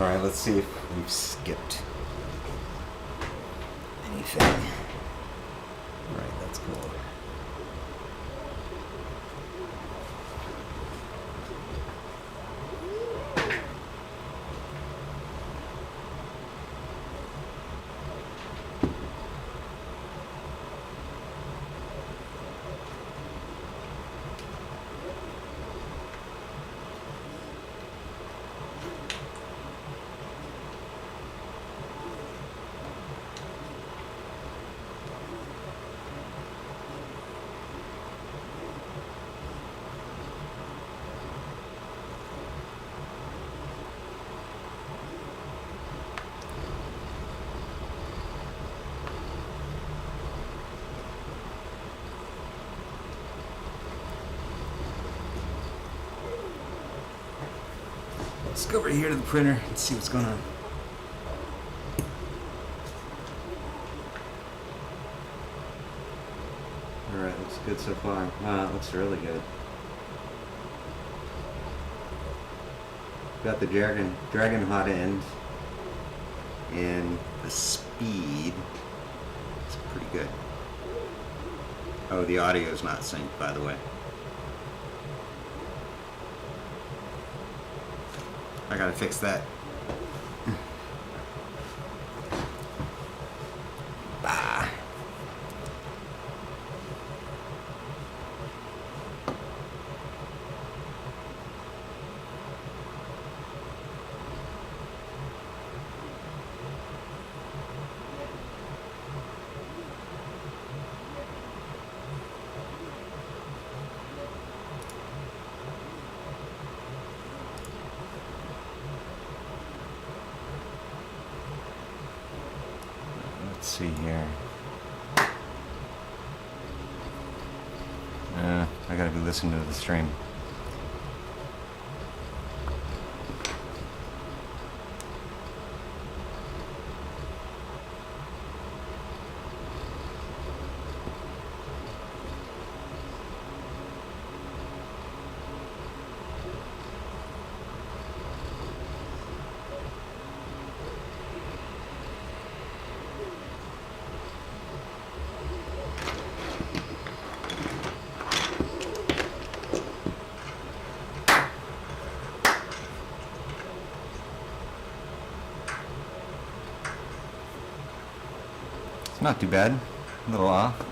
Alright, let's see if we've skipped anything. Alright, that's cool. Let's go over here to the printer and see what's going on. Alright, looks good so far. It looks really good. Got the dragon hot end, and the speed is pretty good. Oh, the audio is not synced, by the way. I gotta fix that. Bah. Let's see here. I gotta be listening to the stream. Not too bad. A little off.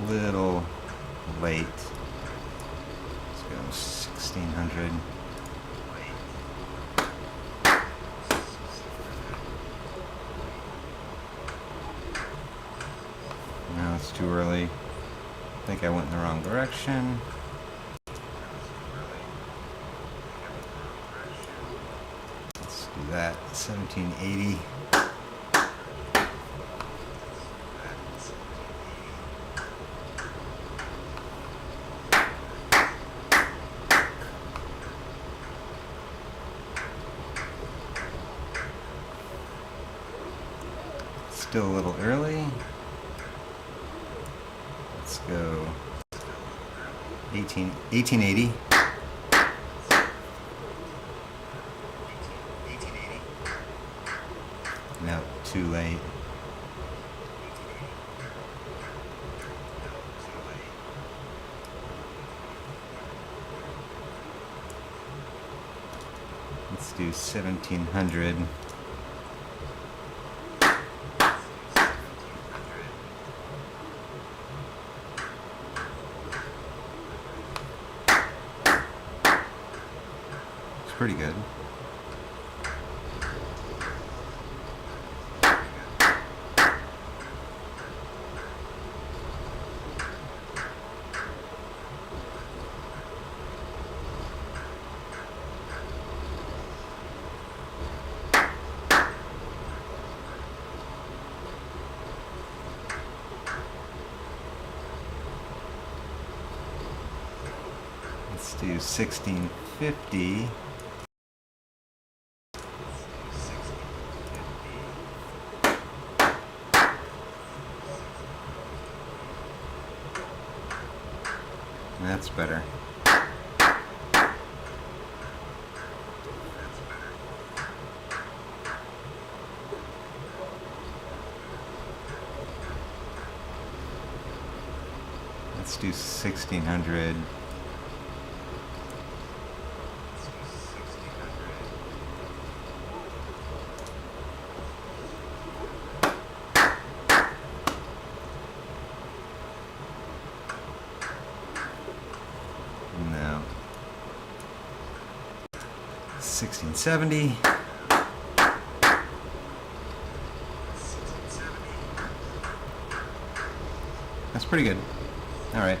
Little late. Let's go 1600. No, it's too early. I think I went in the wrong direction. Let's do that. 1780. Still a little early. Let's go 1880. No, too late. Let's do 1700. Pretty good. do 1650. That's better. Let's do 1600. No. 1670. That's pretty good. All right.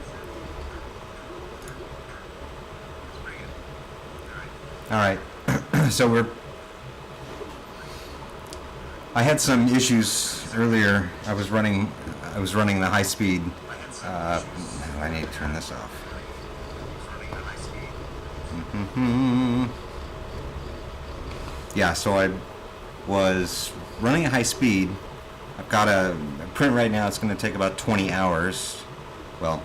All right. So I had some issues earlier. I was running the high speed. I need to turn this off. Yeah, so I was running at high speed. I've got a print right now. It's going to take about 20 hours. Well,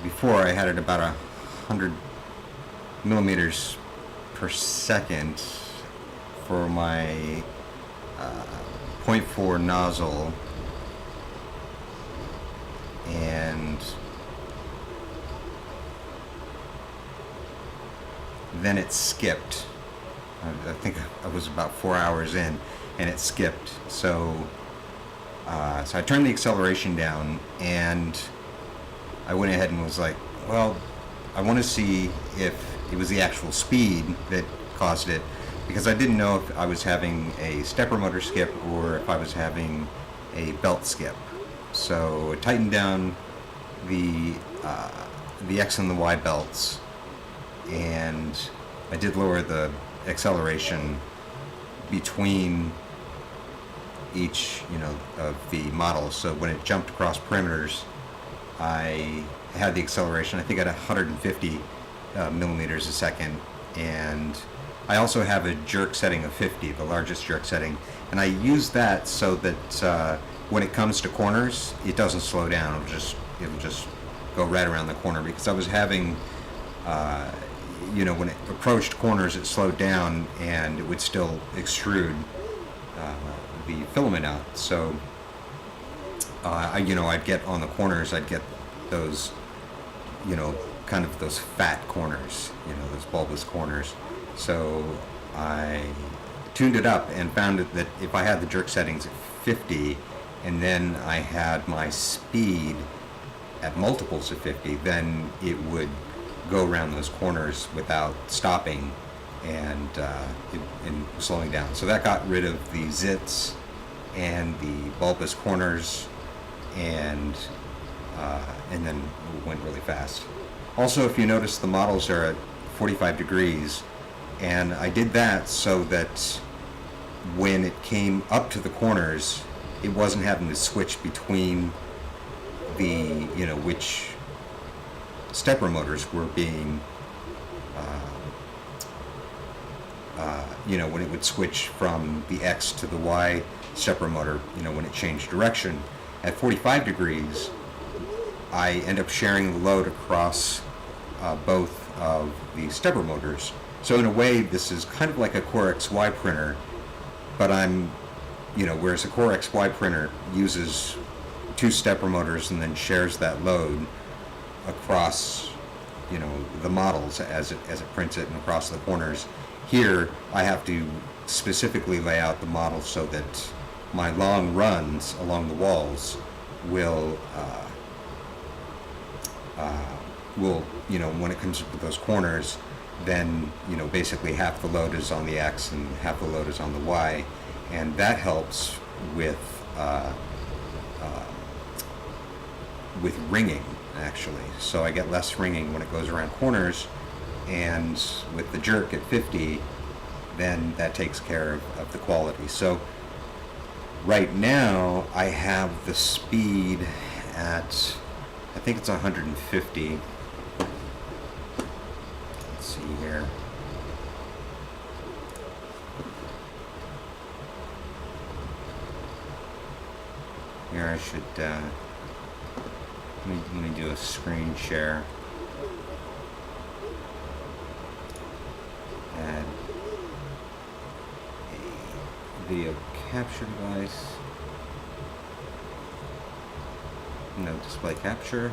before I had it about 100 millimeters per second for my 0.4 nozzle, and then it skipped. I think I was about 4 hours in, and it skipped. So I turned the acceleration down, and I went ahead and was like, well, I want to see if it was the actual speed that caused it, because I didn't know if I was having a stepper motor skip or if I was having a belt skip. So I tightened down the X and the Y belts, and I did lower the acceleration between each, of the models. So when it jumped across perimeters, I had the acceleration, I think, at 150 millimeters a second, and I also have a jerk setting of 50, the largest jerk setting, and I use that so that when it comes to corners, it doesn't slow down. It'll just go right around the corner, because I was having when it approached corners, it slowed down and it would still extrude the filament out. So I'd get on the corners, I'd get those, kind of those fat corners, those bulbous corners. So I tuned it up and found that if I had the jerk settings at 50, and then I had my speed at multiples of 50, then it would go around those corners without stopping and slowing down. So that got rid of the zits and the bulbous corners, and then went really fast. Also, if you notice, the models are at 45 degrees, and I did that so that when it came up to the corners, it wasn't having to switch between the, which stepper motors were being, when it would switch from the X to the Y stepper motor, when it changed direction. At 45 degrees, I end up sharing the load across both of the stepper motors. So in a way, this is kind of like a Core XY printer, but whereas a Core XY printer uses two stepper motors and then shares that load across, the models as it prints it and across the corners. Here, I have to specifically lay out the model so that my long runs along the walls will, when it comes up to those corners, then, basically half the load is on the X and half the load is on the Y, and that helps with ringing, actually. So I get less ringing when it goes around corners, and with the jerk at 50, then that takes care of the quality. So right now I have the speed at, I think it's 150. see here. Here I should, let me do a screen share. Add a video capture device. No display capture.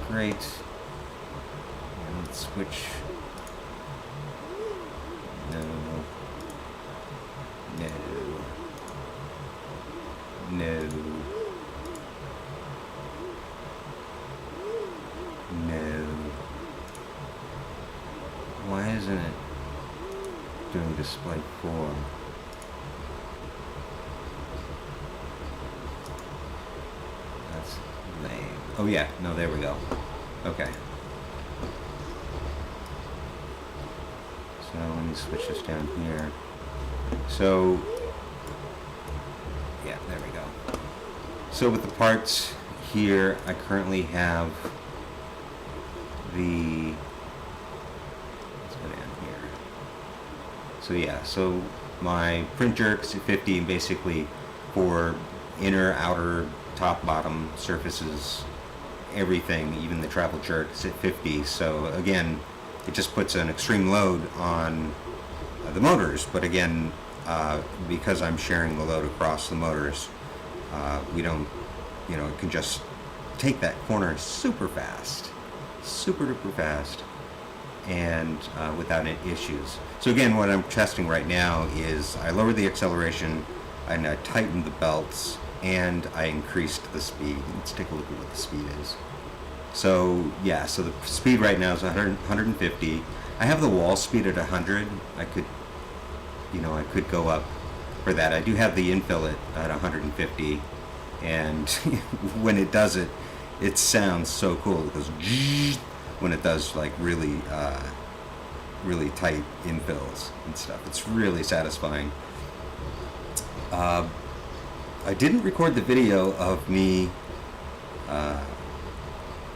Great. And let's switch. No. No. No. No. Why isn't it doing display 4? That's lame. Oh yeah, no, there we go. Okay. So let me switch this down here. So, yeah, there we go. So with the parts here, I currently have the, let's go down here. So yeah, so my print jerk's at 50, and basically for inner, outer, top, bottom surfaces, everything, even the travel jerk, is at 50. So again, it just puts an extreme load on the motors, but again, because I'm sharing the load across the motors, we don't, it can just take that corner super fast, super duper fast, and without any issues. So again, what I'm testing right now is I lowered the acceleration and I tightened the belts and I increased the speed. Let's take a look at what the speed is. So yeah, so the speed right now is 150. I have the wall speed at 100. I could go up for that. I do have the infill at 150, and when it does it, it sounds so cool. It goes when it does like really really tight infills and stuff. It's really satisfying. I didn't record the video of me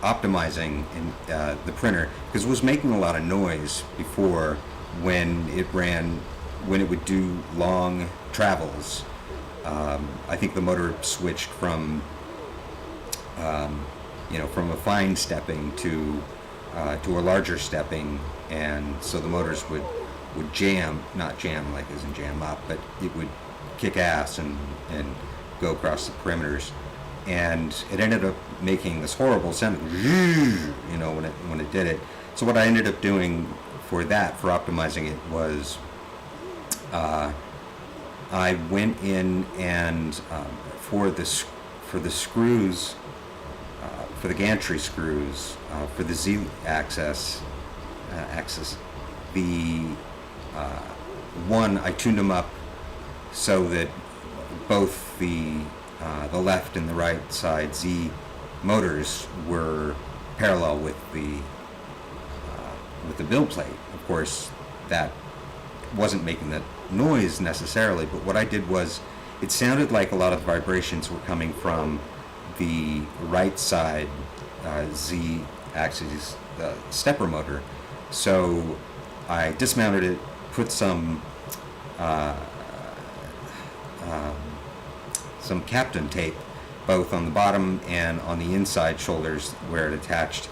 optimizing in the printer because it was making a lot of noise before when it would do long travels. I think the motor switched from from a fine stepping to a larger stepping, and so the motors would jam, not jam like as in jam up, but it would kick ass and go across the perimeters, and it ended up making this horrible sound, when it did it. So what I ended up doing for optimizing it was I went in and for the screws, for the gantry screws, for the Z axis, the one, I tuned them up so that both the left and the right side Z motors were parallel with the build plate. Of course, that wasn't making that noise necessarily, but what I did was it sounded like a lot of the vibrations were coming from the right side Z axis stepper motor. So I dismounted it, put some Captain tape both on the bottom and on the inside shoulders where it attached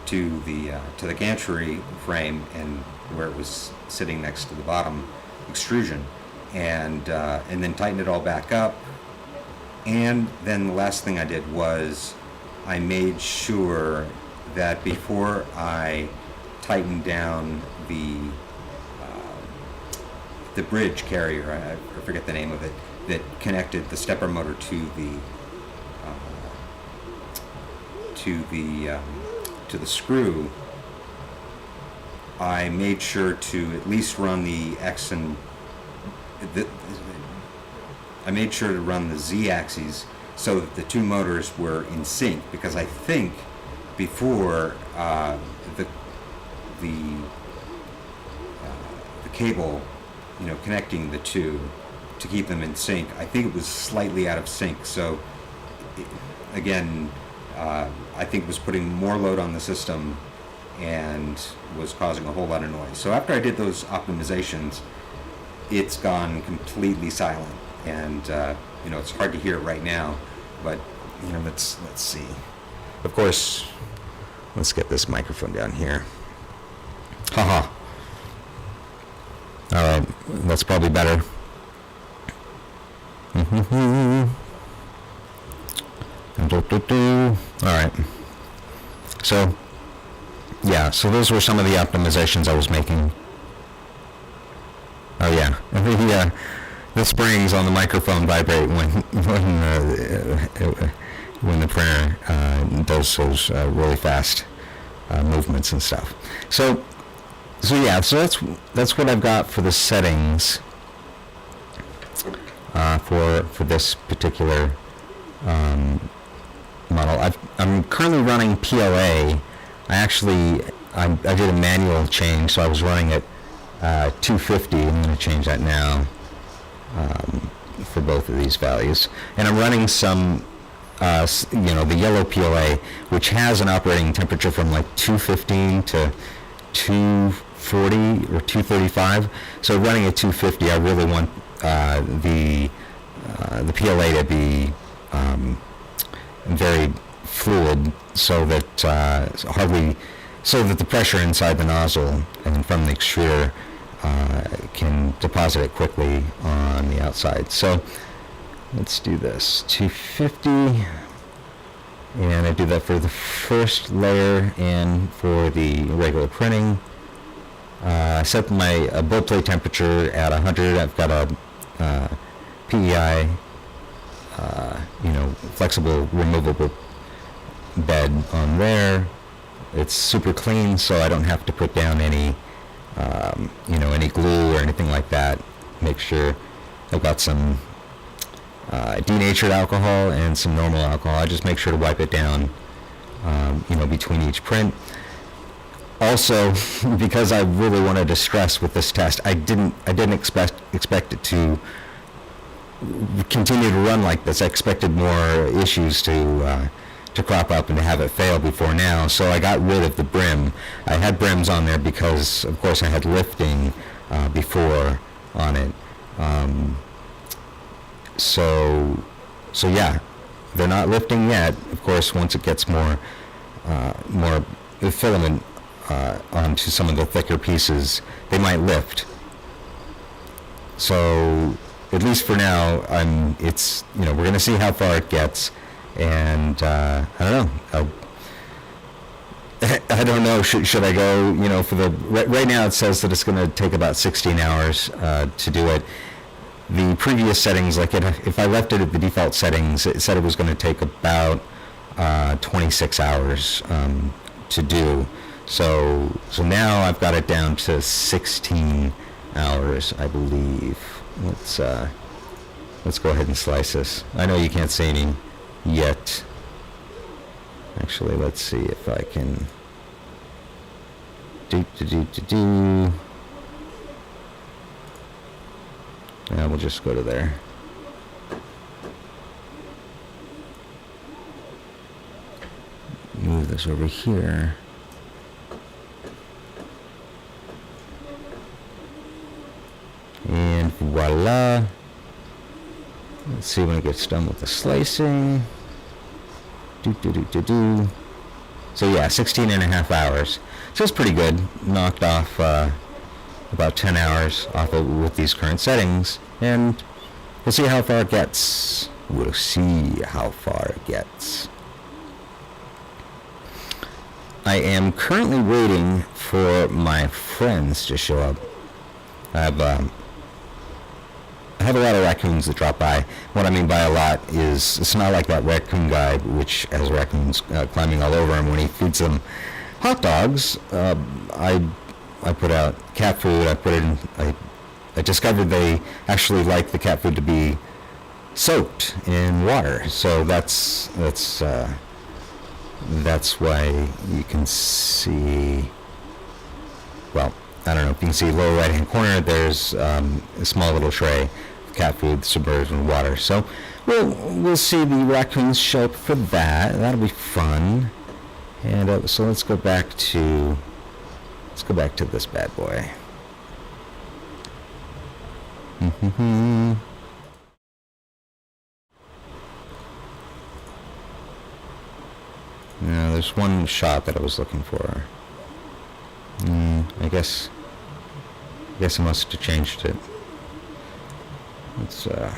to the gantry frame and where it was sitting next to the bottom extrusion, and then tightened it all back up. And then the last thing I did was I made sure that before I tightened down the bridge carrier, I forget the name of it, that connected the stepper motor to the screw, I made sure to at least run the X and I made sure to run the Z axes so that the two motors were in sync, because I think before the cable, connecting the two to keep them in sync, I think it was slightly out of sync. So again, I think it was putting more load on the system and was causing a whole lot of noise. So after I did those optimizations, it's gone completely silent, and it's hard to hear it right now. But let's see. Of course, let's get this microphone down here. Haha. All right, that's probably better. All right. So, yeah, so those were some of the optimizations I was making. Oh yeah, the springs on the microphone vibrate when the printer does those really fast movements and stuff. So yeah, so that's what I've got for the settings for this particular model. I'm currently running PLA. I did a manual change, so I was running it 250. I'm going to change that now for both of these values, and I'm running some the yellow PLA, which has an operating temperature from like 215 to 240 or 235. So running at 250, I really want the PLA to be very fluid, so that the pressure inside the nozzle and from the extruder can deposit it quickly on the outside. So let's do this, 250, and I do that for the first layer and for the regular printing. I set my build plate temperature at 100. I've got a PEI, flexible, removable bed on there. It's super clean, so I don't have to put down any glue or anything like that. Make sure I've got some denatured alcohol and some normal alcohol. I just make sure to wipe it down, between each print. Also, because I really wanted to stress with this test, I didn't expect it to continue to run like this. I expected more issues to crop up and to have it fail before now. So I got rid of the brim. I had brims on there because, of course, I had lifting before on it. So yeah, they're not lifting yet. Of course, once it gets more filament onto some of the thicker pieces, they might lift. So at least for now, we're going to see how far it gets, and I don't know. I don't know. Should I go? For the right now, it says that it's going to take about 16 hours to do it. The previous settings, if I left it at the default settings, it said it was going to take about 26 hours to do. So now I've got it down to 16 hours, I believe. Let's go ahead and slice this. I know you can't see any yet. Actually, let's see if I can do. Yeah, we'll just go to there. Move this over here. And voila. Let's see when it gets done with the slicing. So yeah, 16 and a half hours. So it's pretty good. Knocked off about 10 hours off with these current settings. And we'll see how far it gets. We'll see how far it gets. I am currently waiting for my friends to show up. I have a lot of raccoons that drop by. What I mean by a lot is, it's not like that raccoon guy, which has raccoons climbing all over him when he feeds them hot dogs. I put out cat food. I discovered they actually like the cat food to be soaked in water. So that's why you can see, well, I don't know if you can see lower right hand corner, there's a small little tray of cat food submerged in water. So we'll see the raccoons show up for that. That'll be fun. And so let's go back to Let's go back to this bad boy. Now, there's one shot that I was looking for. I guess I must have changed it. Let's oh.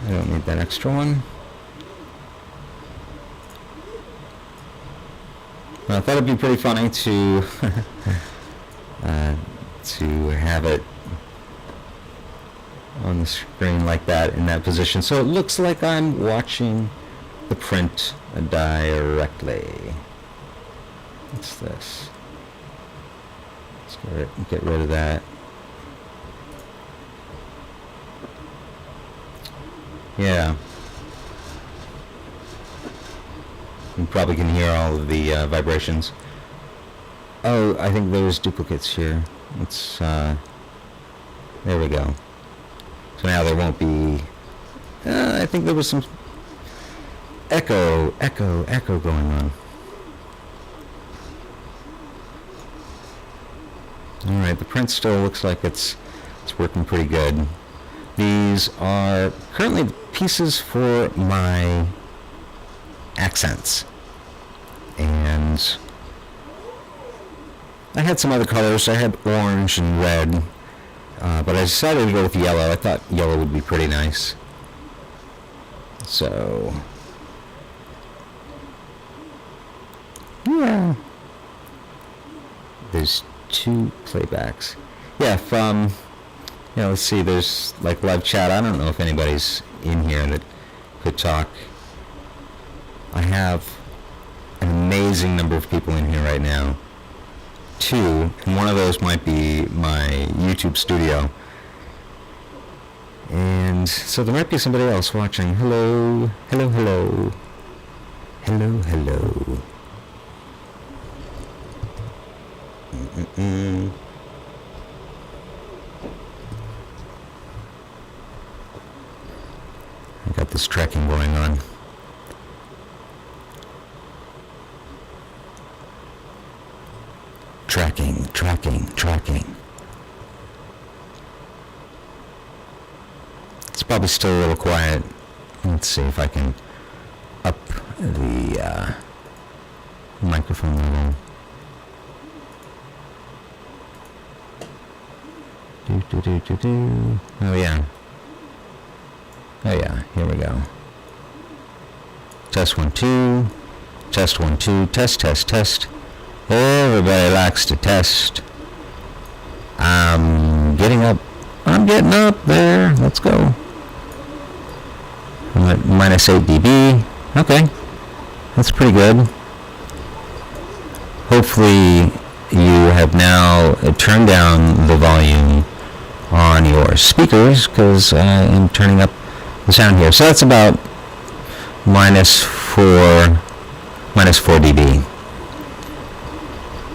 I don't need that extra one. I thought it'd be pretty funny to to have it on the screen like that in that position, so it looks like I'm watching the print directly. What's this? Let's get rid of that. Yeah. You probably can hear all of the vibrations. Oh, I think there's duplicates here. Let's, there we go. So now there won't be, I think there was some echo going on. Alright, the print still looks like it's working pretty good. These are currently the pieces for my accents. And I had some other colors. I had orange and red. But I decided to go with yellow. I thought yellow would be pretty nice. So, yeah. There's 2 playbacks. Yeah, from, let's see, there's like live chat. I don't know if anybody's in here that could talk. I have an amazing number of people in here right now. 2, and one of those might be my YouTube studio. And so there might be somebody else watching. Hello. Hello, hello. Hello, hello. I got this tracking going on. Tracking. It's probably still a little quiet. Let's see if I can up the microphone level. Oh yeah, here we go. Test 1 2. Test 1 2. Test. Everybody likes to test. I'm getting up there. Let's go. I'm at -8 dB. Okay. That's pretty good. Hopefully you have now turned down the volume on your speakers, because I am turning up the sound here. So that's about -4 dB.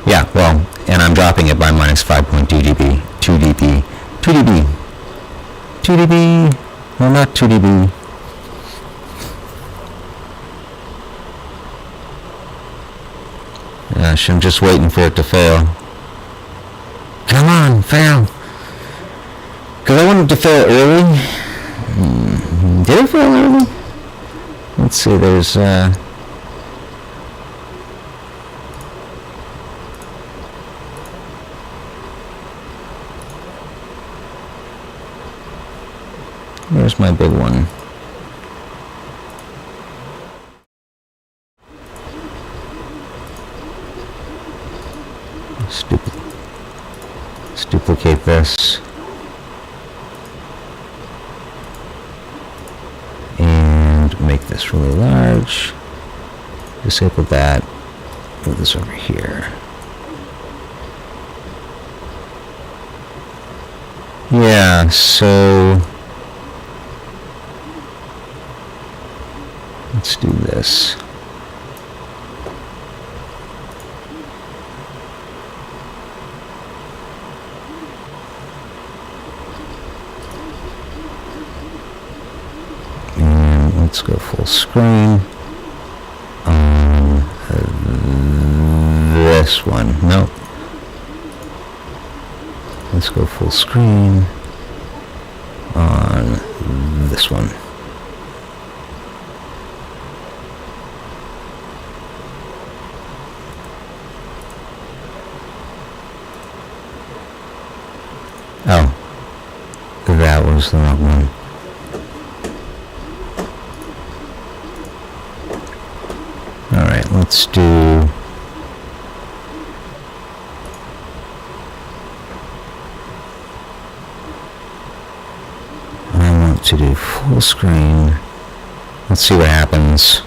Yeah, well, and I'm dropping it by -5.2 dB. 2 dB. Well, not 2 dB. Gosh, I'm just waiting for it to fail. Come on, fail. Because I wanted to fail early. Did it fail early? Let's see, there's, where's my big one? Let's duplicate this. And make this really large. Disable that. Move this over here. Yeah, so let's do this. Let's go full screen on this one. Nope. Let's go full screen on this one. Oh, that was the wrong one. Alright, let's do... I want to do full screen. Let's see what happens.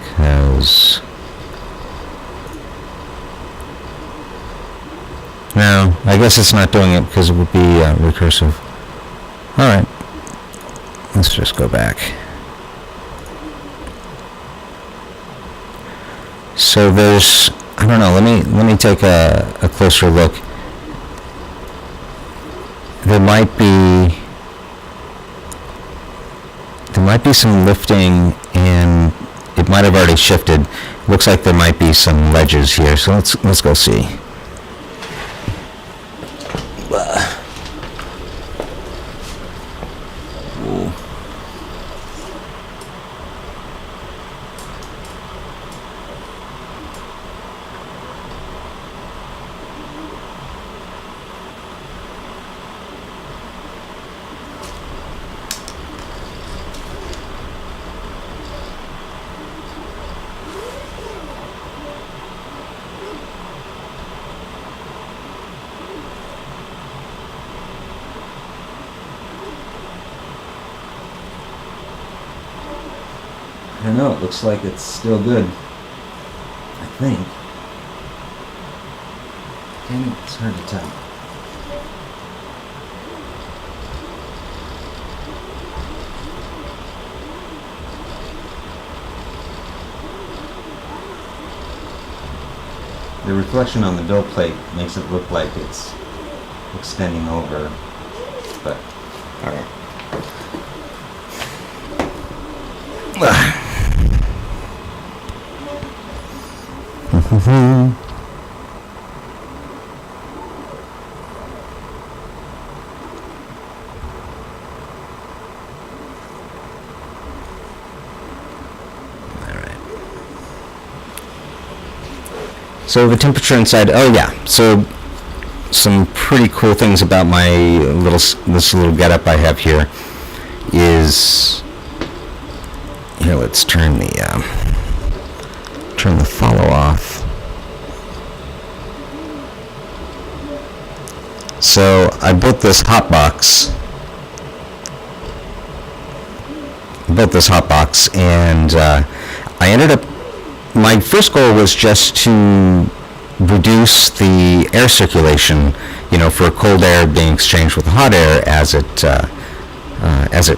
Because... No, I guess it's not doing it because it would be recursive. Alright. Let's just go back. So there's, I don't know, let me take a closer look. There might be some lifting, and it might have already shifted. Looks like there might be some ledges here, so let's go see. I don't know, it looks like it's still good. I think. Dang it, it's hard to tell. The reflection on the dull plate makes it look like it's extending over, but alright. So the temperature inside, oh yeah, so some pretty cool things about my this little getup I have here is, here, let's turn the follow off. So I built this hotbox. And I ended up, my first goal was just to reduce the air circulation, for cold air being exchanged with hot air as it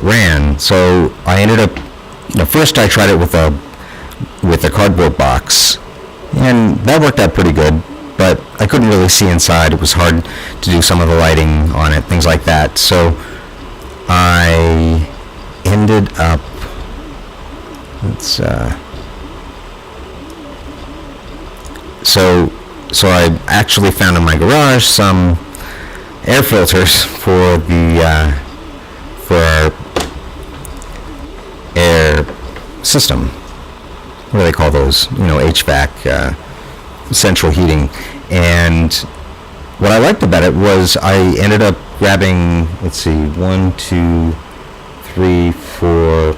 ran. So I ended up, first I tried it with a cardboard box, and that worked out pretty good, but I couldn't really see inside. It was hard to do some of the lighting on it, things like that. So I ended up, so I actually found in my garage some air filters for our air system. What do they call those? HVAC, central heating. And what I liked about it was I ended up grabbing, 1, 2, 3, 4,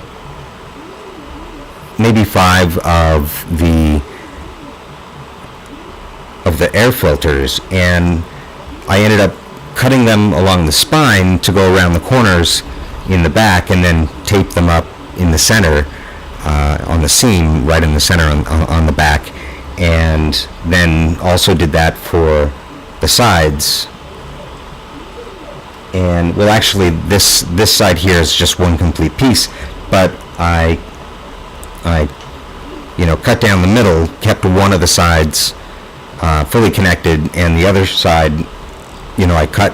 maybe 5 of the air filters, and I ended up cutting them along the spine to go around the corners in the back, and then tape them up in the center, on the seam right in the center on the back, and then also did that for the sides. And well, actually this side here is just one complete piece, but I cut down the middle, kept one of the sides fully connected, and the other side, I cut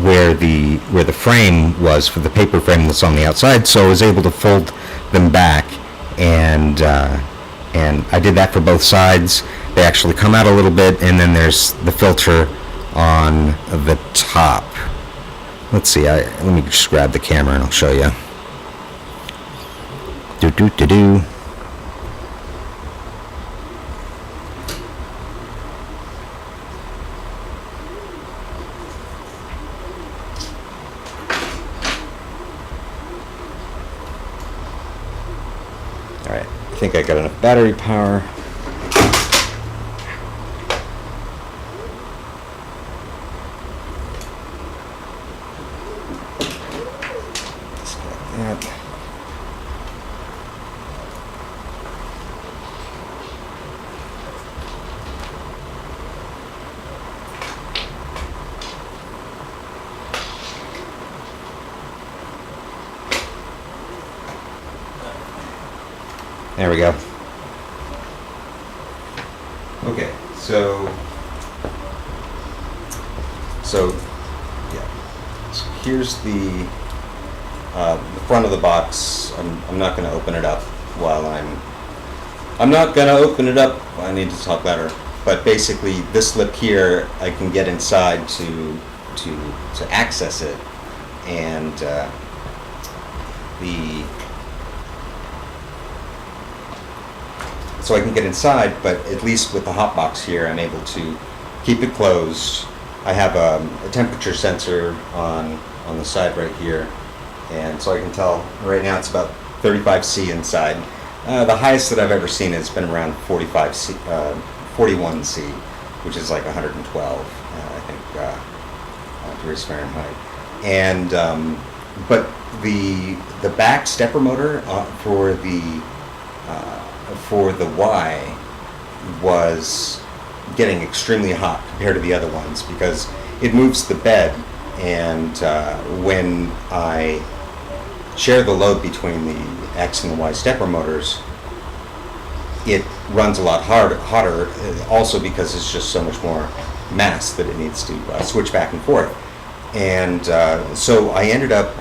where the frame was for the paper frame that's on the outside, so I was able to fold them back, and I did that for both sides. They actually come out a little bit, and then there's the filter on the top. Let's see, let me just grab the camera and I'll show you. Do. Alright, I think I got enough battery power. Disconnect that. There we go. Okay, so yeah. So here's the front of the box. I'm not going to open it up while I'm not going to open it up. I need to talk louder. But basically, this lip here, I can get inside to access it, and so I can get inside, but at least with the hot box here, I'm able to keep it closed. I have a temperature sensor on the side right here, and so I can tell right now it's about 35 C inside. The highest that I've ever seen has been around 41 C, which is like 112, I think, degrees Fahrenheit. And but the back stepper motor for the Y was getting extremely hot compared to the other ones because it moves the bed, and when I share the load between the X and the Y stepper motors, it runs a lot hotter also because it's just so much more mass that it needs to switch back and forth. And so I ended up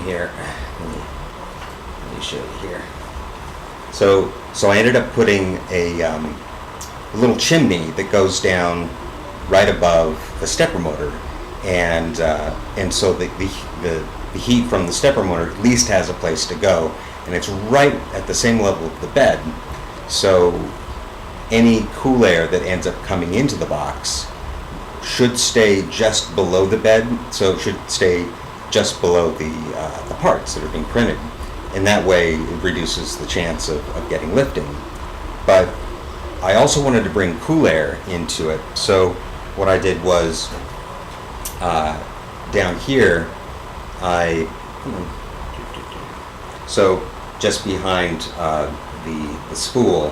here. Let me show you here. So I ended up putting a little chimney that goes down right above the stepper motor, and so the heat from the stepper motor at least has a place to go, and it's right at the same level of the bed. So any cool air that ends up coming into the box should stay just below the bed, so it should stay just below the parts that are being printed. And that way it reduces the chance of getting lifting. But I also wanted to bring cool air into it, so what I did was down here, so just behind the spool,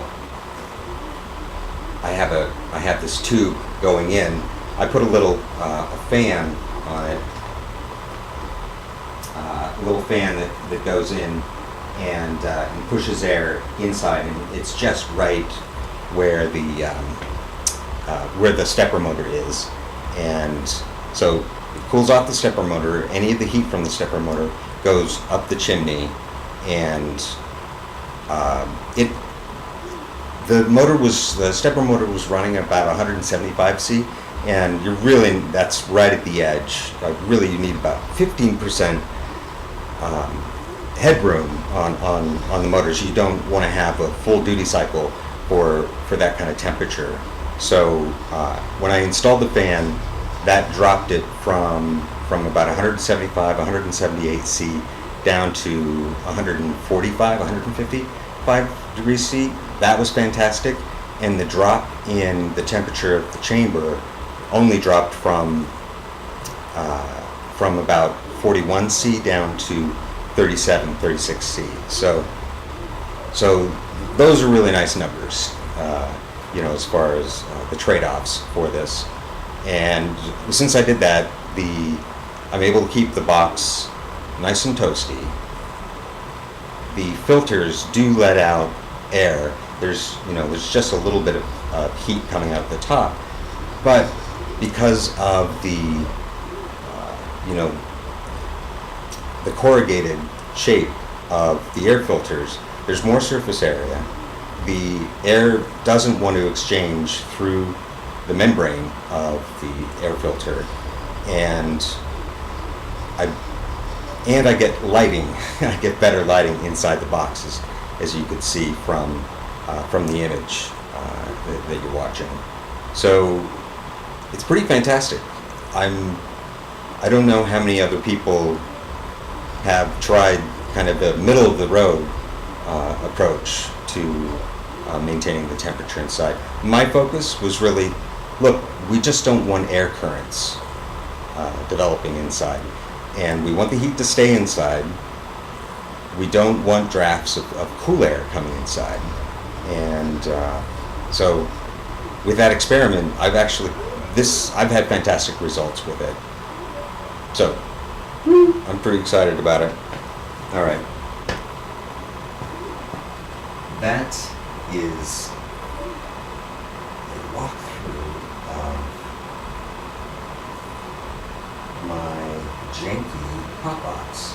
I have this tube going in. I put a little a fan on it, a little fan that goes in and pushes air inside, and it's just right where the stepper motor is, and so it cools off the stepper motor. Any of the heat from the stepper motor goes up the chimney, and the stepper motor was running about 175 C, and that's right at the edge. Really, you need about 15% headroom on the motors. You don't want to have a full duty cycle for that kind of temperature. So when I installed the fan, that dropped it from about 175, 178 C down to 145, 155 degrees C. That was fantastic, and the drop in the temperature of the chamber only dropped from about 41 C down to 37, 36 C. So those are really nice numbers, as far as the trade-offs for this. And since I did that, I'm able to keep the box nice and toasty. The filters do let out air. There's just a little bit of heat coming out of the top, but because of the you know, the corrugated shape of the air filters, there's more surface area. The air doesn't want to exchange through the membrane of the air filter, and I get lighting. I get better lighting inside the boxes, as you could see from the image that you're watching. So it's pretty fantastic. I don't know how many other people have tried kind of a middle of the road approach to maintaining the temperature inside. My focus was really, look, we just don't want air currents developing inside, and we want the heat to stay inside. We don't want drafts of cool air coming inside. And so with that experiment, I've had fantastic results with it. So I'm pretty excited about it. All right. That is a walkthrough of my janky hot box.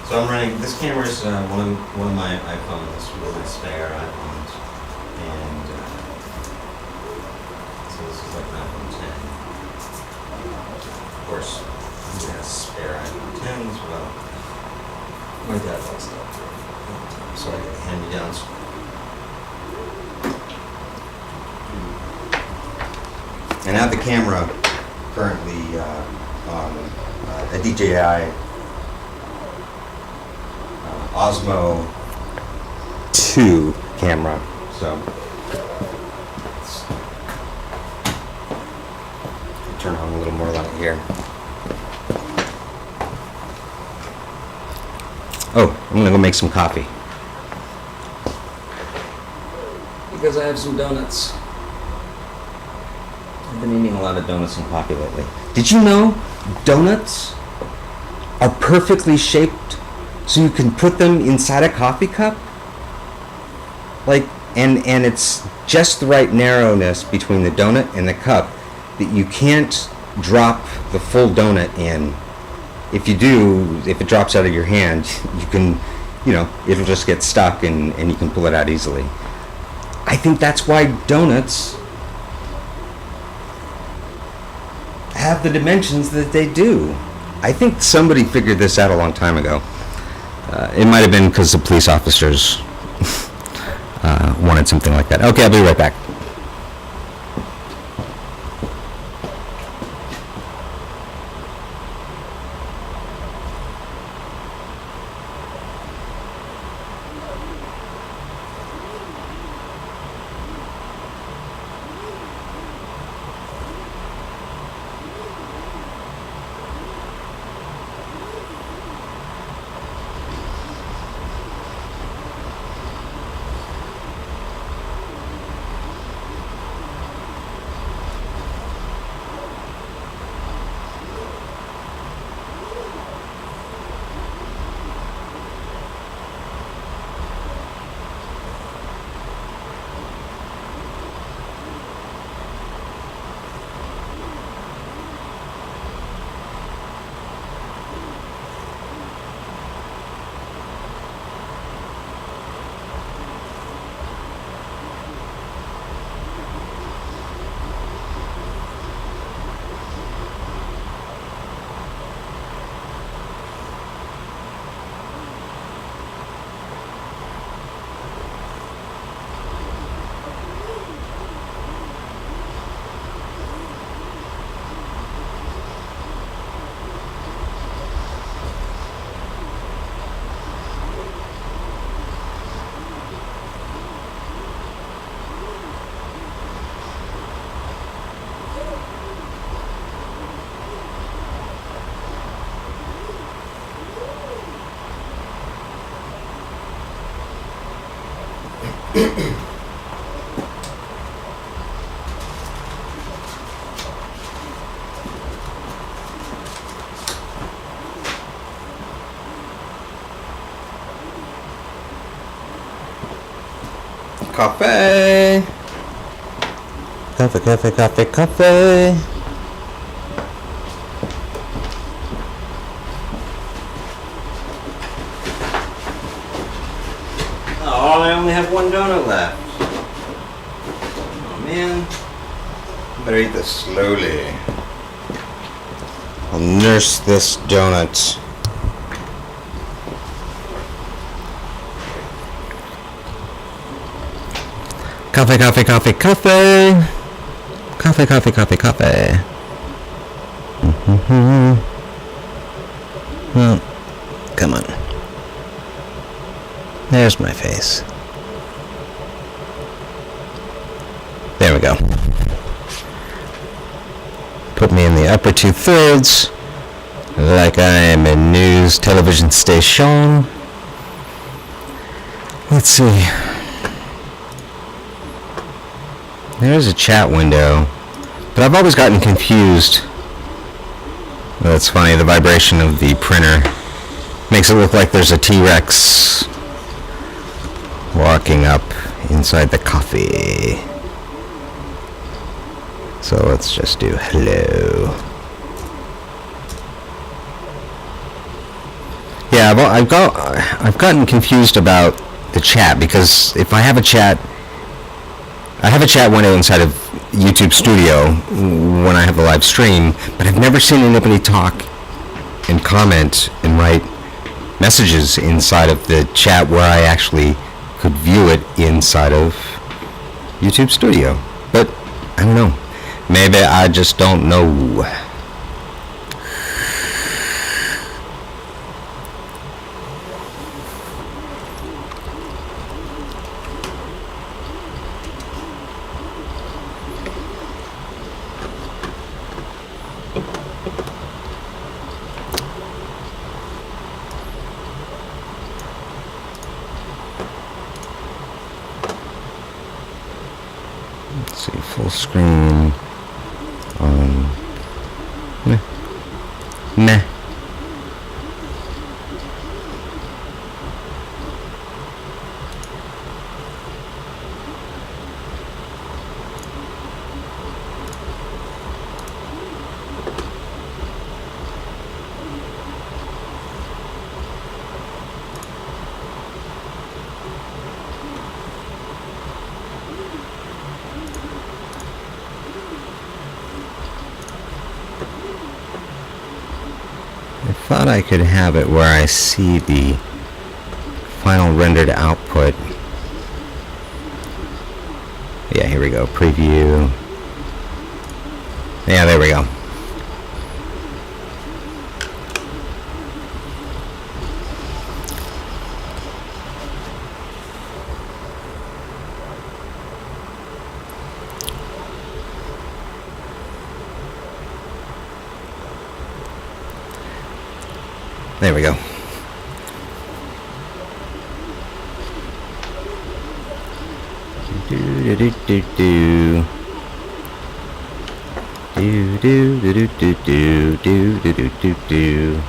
So I'm running, this camera is one of my iPhones, one of my spare iPhones, and so this is like an iPhone 10. Of course, who has spare iPhone 10s? Well, my dad likes that, so I get the hand-me-downs. And I have the camera currently on a DJI Osmo 2 camera. So let's turn on a little more light here. Oh, I'm gonna go make some coffee because I have some donuts. I've been eating a lot of donuts and coffee lately. Did you know donuts are perfectly shaped so you can put them inside a coffee cup? Like, and it's just the right narrowness between the donut and the cup that you can't drop the full donut in. If you do, if it drops out of your hand, you can, it'll just get stuck and you can pull it out easily. I think that's why donuts have the dimensions that they do. I think somebody figured this out a long time ago. It might have been because the police officers wanted something like that. Okay, I'll be right back. Coffee. Coffee, coffee, coffee, coffee. Oh, I only have one donut left. Oh man. Better eat this slowly. I'll nurse this donut. Coffee, coffee, coffee, coffee. Coffee, coffee, coffee, coffee. Well, come on. There's my face. There we go. Put me in the upper 2/3, like I am a news television station. Let's see. There's a chat window, but I've always gotten confused. That's funny, the vibration of the printer makes it look like there's a T-Rex walking up inside the coffee. So let's just do hello. Yeah, I've gotten confused about the chat, because if I have a chat window inside of YouTube Studio when I have a live stream, but I've never seen anybody talk and comment and write messages inside of the chat where I actually could view it inside of YouTube Studio. But I don't know. Maybe I just don't know. Let's see, full screen on. Meh. I thought I could have it where I see the final rendered output. Yeah, here we go. Preview. Yeah, there we go. There we go. Do do do do do do do do do do do do do do.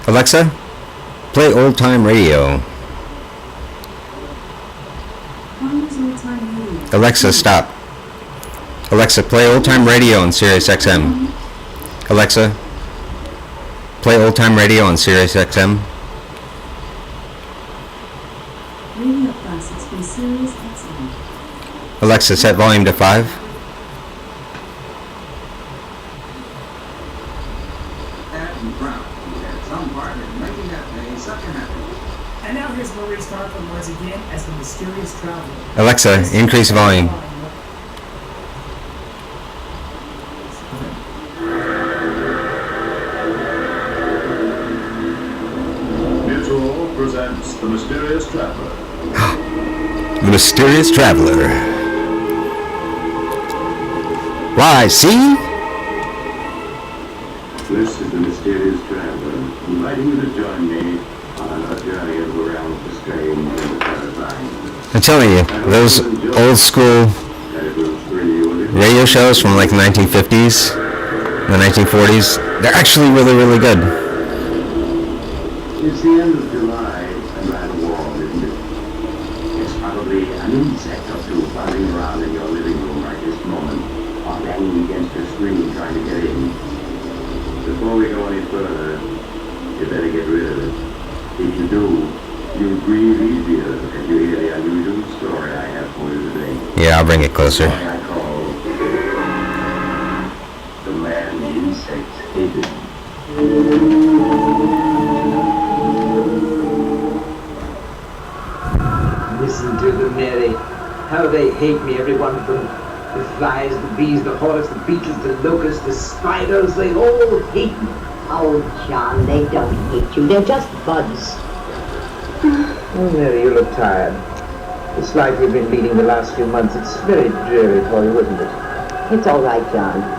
Alexa, play old time radio. Alexa, stop. Alexa, play old time radio on Sirius-XM. Alexa, play old time radio on Sirius-XM. Radio classics from Sirius-XM. Alexa, set volume to 5. And now here's Maurice Starkman once again as the mysterious traveler. Alexa, increase volume. Mutual presents The Mysterious Traveler. The mysterious traveler. Why, see? This is The Mysterious Traveler, inviting you to join me on a journey of I'm telling you, those old school radio shows from like the 1950s, the 1940s, they're actually really, really good. It's the end of July and rather warm, isn't it? It's probably an insect or two buzzing around in your living room right this moment, or banging against your screen trying to get in. Before we go any further, you better get rid of it. If you do, you'll breathe easier if you hear the unusual story I have for you today. Yeah, I'll bring it closer. Story I call The Man the Insect Hated. Listen to them, Mary. How they hate me, everyone from the flies, the bees, the hornets, the beetles, the locusts, the spiders, they all hate me. Oh, John, they don't hate you. They're just bugs. Oh, Mary, you look tired. This life we've been leading the last few months, it's very dreary for you, isn't it? It's all right, John.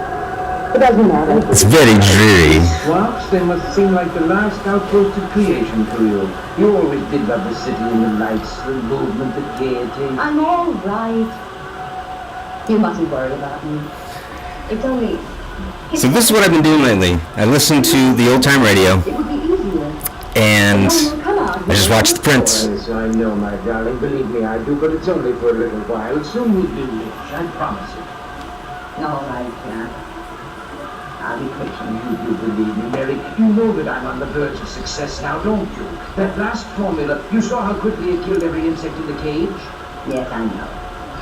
It doesn't matter. It's very dreary. Swamps, they must seem like the last outpost of creation for you. You always did love the city and the lights, the movement, the gaiety. I'm all right. You mustn't worry about me. It's only... So this is what I've been doing lately. I listen to the old time radio, It would be easier. and Oh, come on. I just watch The Prince. Yes, I know, my darling. Believe me, I do, but it's only for a little while. Soon we'll be rich, I promise you. All right, John. I'll be patient. You believe me, Mary. You know that I'm on the verge of success now, don't you? That last formula, you saw how quickly it killed every insect in the cage? Yes, I know.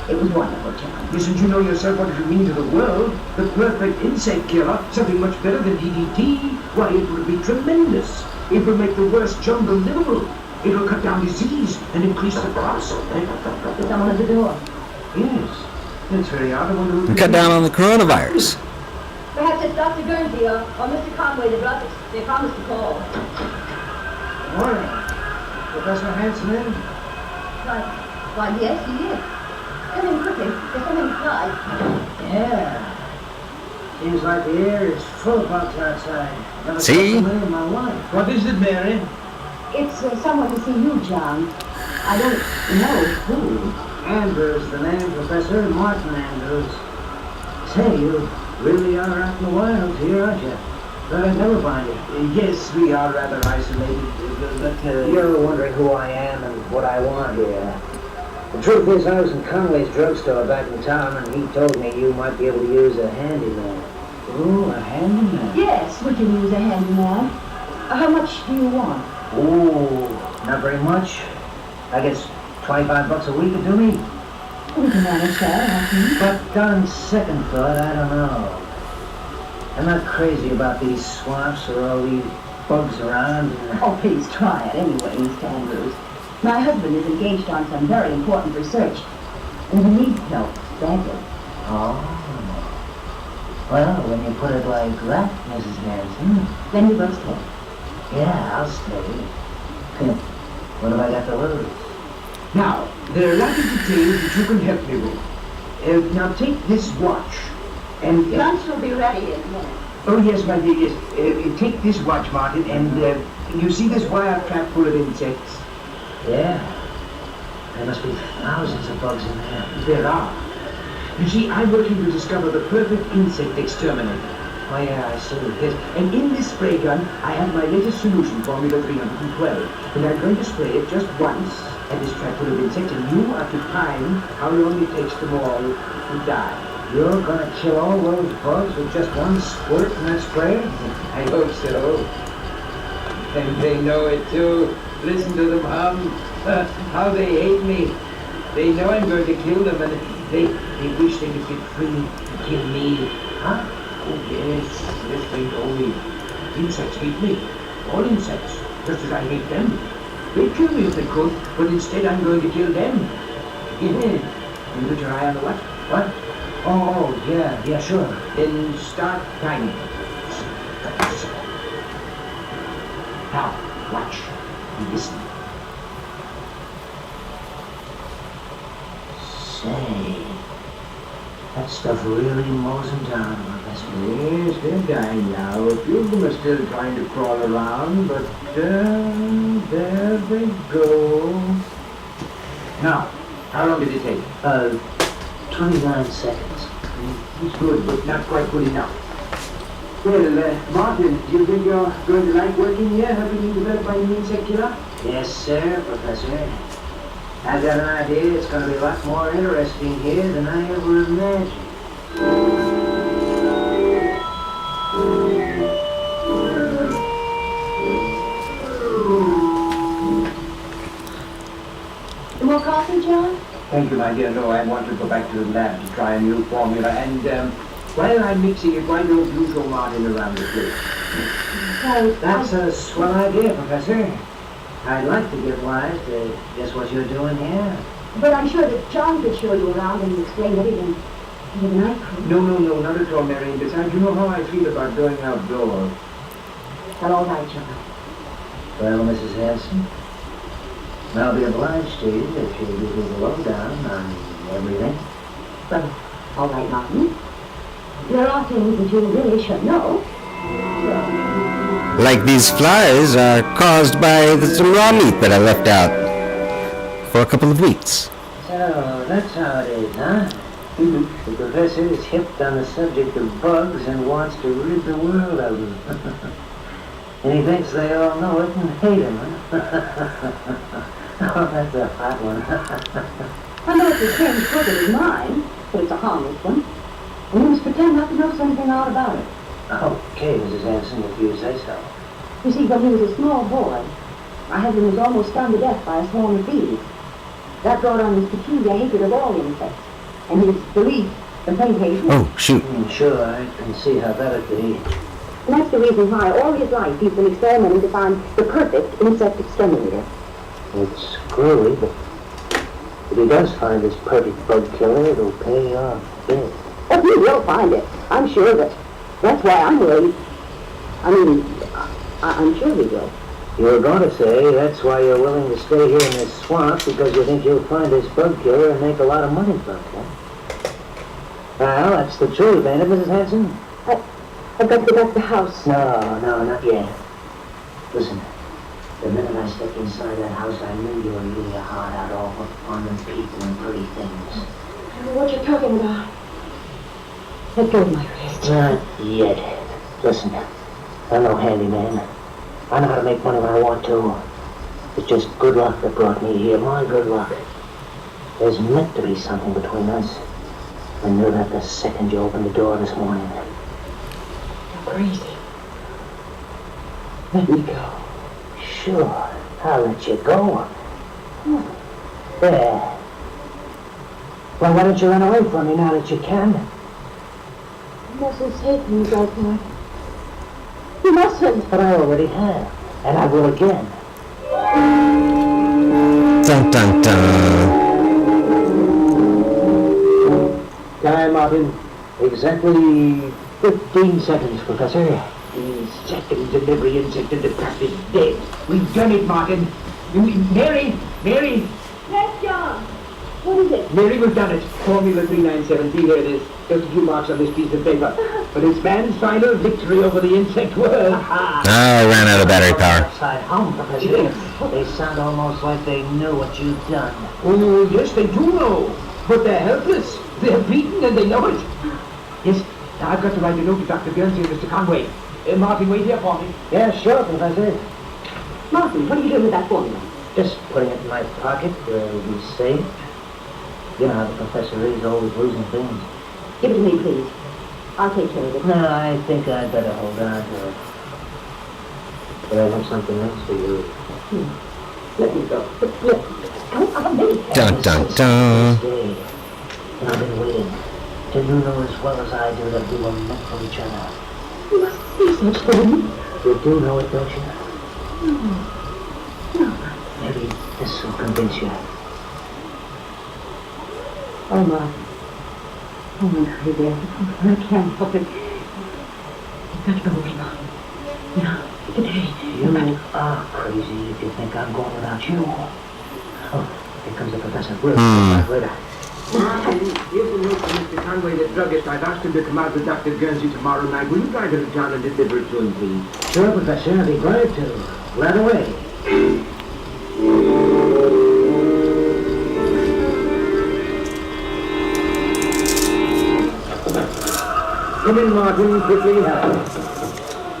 It was wonderful, John. Listen, you know yourself what it would mean to the world. The perfect insect killer, something much better than DDT. Why, it would be tremendous. It will make the worst jungle livable. It will cut down disease and increase the crops. There's someone at the door. Yes, that's very odd. I wonder who... We cut down on the coronavirus. Perhaps it's Dr. Guernsey or Mr. Conway, the brothers. They promised to call. Morning. Professor Hanson in? Why, yes, he is. Come in quickly. There's something inside. Yeah. Seems like the air is full of bugs outside. Never See? saw so many in my life. What is it, Mary? It's someone to see you, John. I don't know who. Andrews, the name, Professor Martin Andrews. Say, you really are out in the wild here, aren't you? But I'd never find you. Yes, we are rather isolated, but you're wondering who I am and what I want here. The truth is, I was in Conway's drugstore back in town, and he told me you might be able to use a handyman. Oh, a handyman? Yes, we can use a handyman. How much do you want? Oh, not very much. I guess $25 a week would do me. We can manage that, I think. But on second thought, I don't know. I'm not crazy about these swamps or all these bugs around. Oh, please try it anyway, Mr. Andrews. My husband is engaged on some very important research, and he needs help badly. Oh. Well, when you put it like that, Mrs. Hanson, Then you will stay. yeah, I'll stay. What have I got to lose? Now, there are lots of details that you can help me with. Now, take this watch, and... Lunch will be ready in a minute. Oh, yes, my dear, yes. Take this watch, Martin, and you see this wire trap full of insects? Yeah. There must be thousands of bugs in there. There are. You see, I'm working to discover the perfect insect exterminator. Oh, yeah, I see. Yes. And in this spray gun, I have my latest solution, Formula 312. And I'm going to spray it just once at this trap full of insects, and you are to time how long it takes them all to die. You're gonna kill all those bugs with just one squirt in that spray? I hope so. And they know it too. Listen to them hum. How they hate me. They know I'm going to kill them, and they wish they could get free to kill me. Huh? Oh yes, they know me. Insects hate me. All insects, just as I hate them. They'd kill me if they could, but instead I'm going to kill them. Yeah. You put your eye on the watch? What? Oh, yeah, sure. Then start timing. Now, watch and listen. Say, that stuff really mows them down, Professor. Yes, they're dying now. A few of them are still trying to crawl around, but there they go. Now, How long did it take? 29 seconds. It's good, but not quite good enough. Well, Martin, do you think you're going to like working here, helping me develop my new insect killer? Yes, sir, Professor. I've got an idea it's going to be a lot more interesting here than I ever imagined. More coffee, John? Thank you, my dear. No, I want to go back to the lab to try a new formula. And while I'm mixing it, why don't you show Martin around the place? That's a swell idea, Professor. I'd like to get wise to just what you're doing here. But I'm sure that John could show you around and explain everything better than I could. No, not at all, Mary. And besides, you know how I feel about going outdoors. Well, all right, John. Well, Mrs. Hanson, I'll be obliged to you if you'll give me the lowdown on everything. Well, all right, Martin. There are things that you really should know. Like these flies are caused by some raw meat that I left out for a couple of weeks. So, that's how it is, huh? The professor is hipped on the subject of bugs and wants to rid the world of them. And he thinks they all know it and hate him, huh? Oh, that's a hot one. I know it's a strange trick of his mind, but it's a harmless one. And you must pretend not to know something odd about it. Okay, Mrs. Hanson, if you say so. You see, when he was a small boy, my husband was almost stung to death by a swarm of bees. That brought on his peculiar hatred of all insects, and his belief in plantation. Oh, shoot. Sure, I can see how that'd be. And that's the reason why all his life he's been experimenting to find the perfect insect exterminator. It's screwy, but if he does find this perfect bug killer, it'll pay off big. Oh, he will find it. I'm sure of it. That's why I'm worried. I'm sure he will. You were going to say that's why you're willing to stay here in this swamp, because you think you'll find this bug killer and make a lot of money from it, huh? Well, that's the truth, ain't it, Mrs. Hanson? I've got to go back to the house. No, not yet. Listen, the minute I stepped inside that house, I knew you were really a hard out all for fun and people and pretty things. I don't know what you're talking about. Let go of my wrist. Not yet. Listen, I'm no handyman. I know how to make money when I want to. It's just good luck that brought me here, my good luck. There's meant to be something between us. I knew that the second you opened the door this morning. You're crazy. Let me go. Sure, I'll let you go. There. Well, why don't you run away from me now that you can? You mustn't say things like that. You mustn't. But I already have, and I will again. Dun dun dun. Time, Martin. Exactly 15 seconds, Professor. Second delivery insect and the trap is dead. We've done it, Martin. Mary! Yes, John. What is it? Mary, we've done it. Formula 397. See, here it is. Just a few marks on this piece of paper. But it's man's final victory over the insect world. Oh, I ran out of battery power. Outside home, Professor. They sound almost like they knew what you've done. Oh, yes, they do know. But they're helpless. They're beaten and they know it. Yes, now I've got to write a note to Dr. Guernsey and Mr. Conway. Martin, wait here for me. Yeah, sure, Professor. Martin, what are you doing with that formula? Just putting it in my pocket where it'll be safe. You know how the professor is, always losing things. Give it to me, please. I'll take care of it. No, I think I'd better hold on to it. But I have something else for you. Let me go. Look, come on, me. Dun dun dun. Stay. And I've been waiting. Till you know as well as I do that we were meant for each other. You must see such things. You do know it, don't you? No. Maybe this will convince you. Oh, Martin. Oh, my baby. I can't help it. You've got to go away, Martin. Now, today. You are crazy if you think I'm going without you. Oh, here comes the professor. We'll come back later. Martin, here's a note from Mr. Conway, the druggist. I've asked him to come out with Dr. Guernsey tomorrow night. Will you drive to the town and deliver it to him, please? Sure, Professor. I'll be glad to. Right away. Come in, Martin, quickly.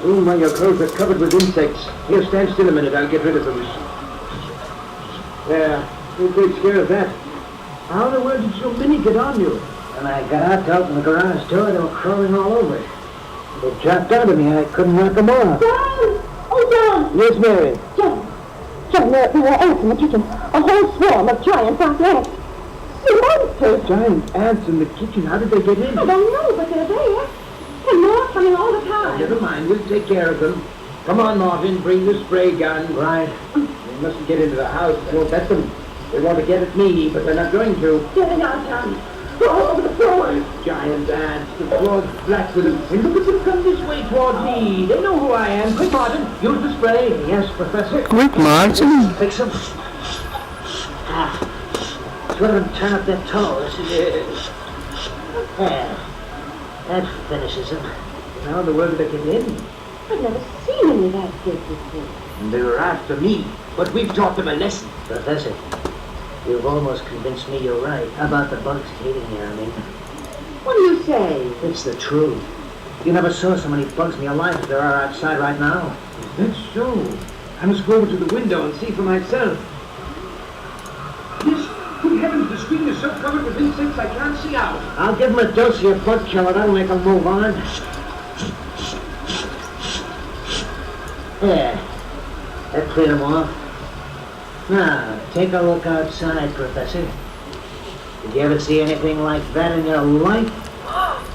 Oh, my, your clothes are covered with insects. Here, stand still a minute. I'll get rid of them. There. You takes care of that. How in the world did so many get on you? When I got out to open the garage door, they were crawling all over it. They dropped out of me. I couldn't knock them off. John! Oh, John! Yes, Mary. John, there were ants in the kitchen. A whole swarm of giant black ants. They're monsters. Giant ants in the kitchen. How did they get in? I don't know, but they're there. And more coming all the time. Never mind. We'll take care of them. Come on, Marvin. Bring the spray gun. Right. They mustn't get into the house. I won't let them. They want to get at me, but they're not going to. There they are, John. They're all over the floor. Giant ants. The floor's black with them. And look at them come this way toward me. They know who I am. Quick, Martin. Use the spray. Yes, Professor. Quick, Martin. Fix them. Let them turn up their toes. There. That finishes them. How in the world did they get in? I've never seen any of that stuff before. And they were after me. But we've taught them a lesson. Professor, you've almost convinced me you're right about the bugs hating you, I mean. What do you say? It's the truth. You never saw so many bugs in your life as there are outside right now. That's so. I must go over to the window and see for myself. Yes, good heavens, the screen is so covered with insects I can't see out. I'll give them a dose of your bug killer. That'll make them move on. There. That cleared them off. Now, take a look outside, Professor. Did you ever see anything like that in your life?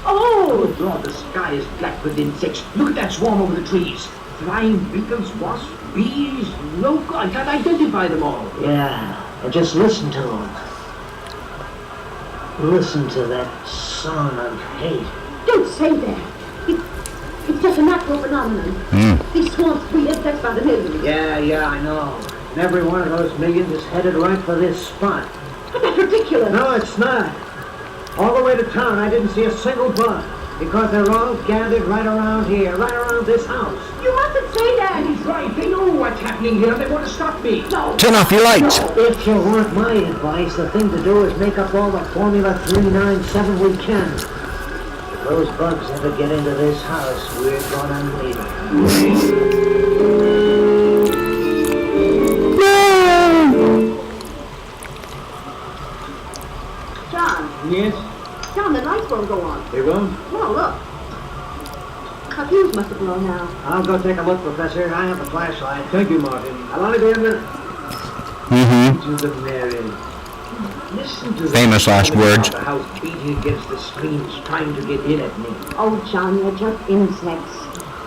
Oh, Lord, the sky is black with insects. Look at that swarm over the trees. Flying beetles, wasps, bees, locusts. I can't identify them all. Yeah, and just listen to them. Listen to that song of hate. Don't say that. It's just a natural phenomenon. These swamps breed insects by the millions. Yeah, I know. And every one of those millions is headed right for this spot. But that's ridiculous. No, it's not. All the way to town, I didn't see a single bug. Because they're all gathered right around here, right around this house. You mustn't say that. He's right. They know what's happening here. They want to stop me. No. Turn off your lights. If you want my advice, the thing to do is make up all the Formula 397 we can. If those bugs ever get into this house, we're gonna need them. John, Yes, John, the lights won't go on. they won't. No, look. Our fuse must have blown out. I'll go take a look, Professor. I have a flashlight. Thank you, Martin. I'll only be a minute. Mm-hmm. To the Mary. Listen to the Famous last words. The house beating against the screens, trying to get in at me. Oh, John, they're just insects.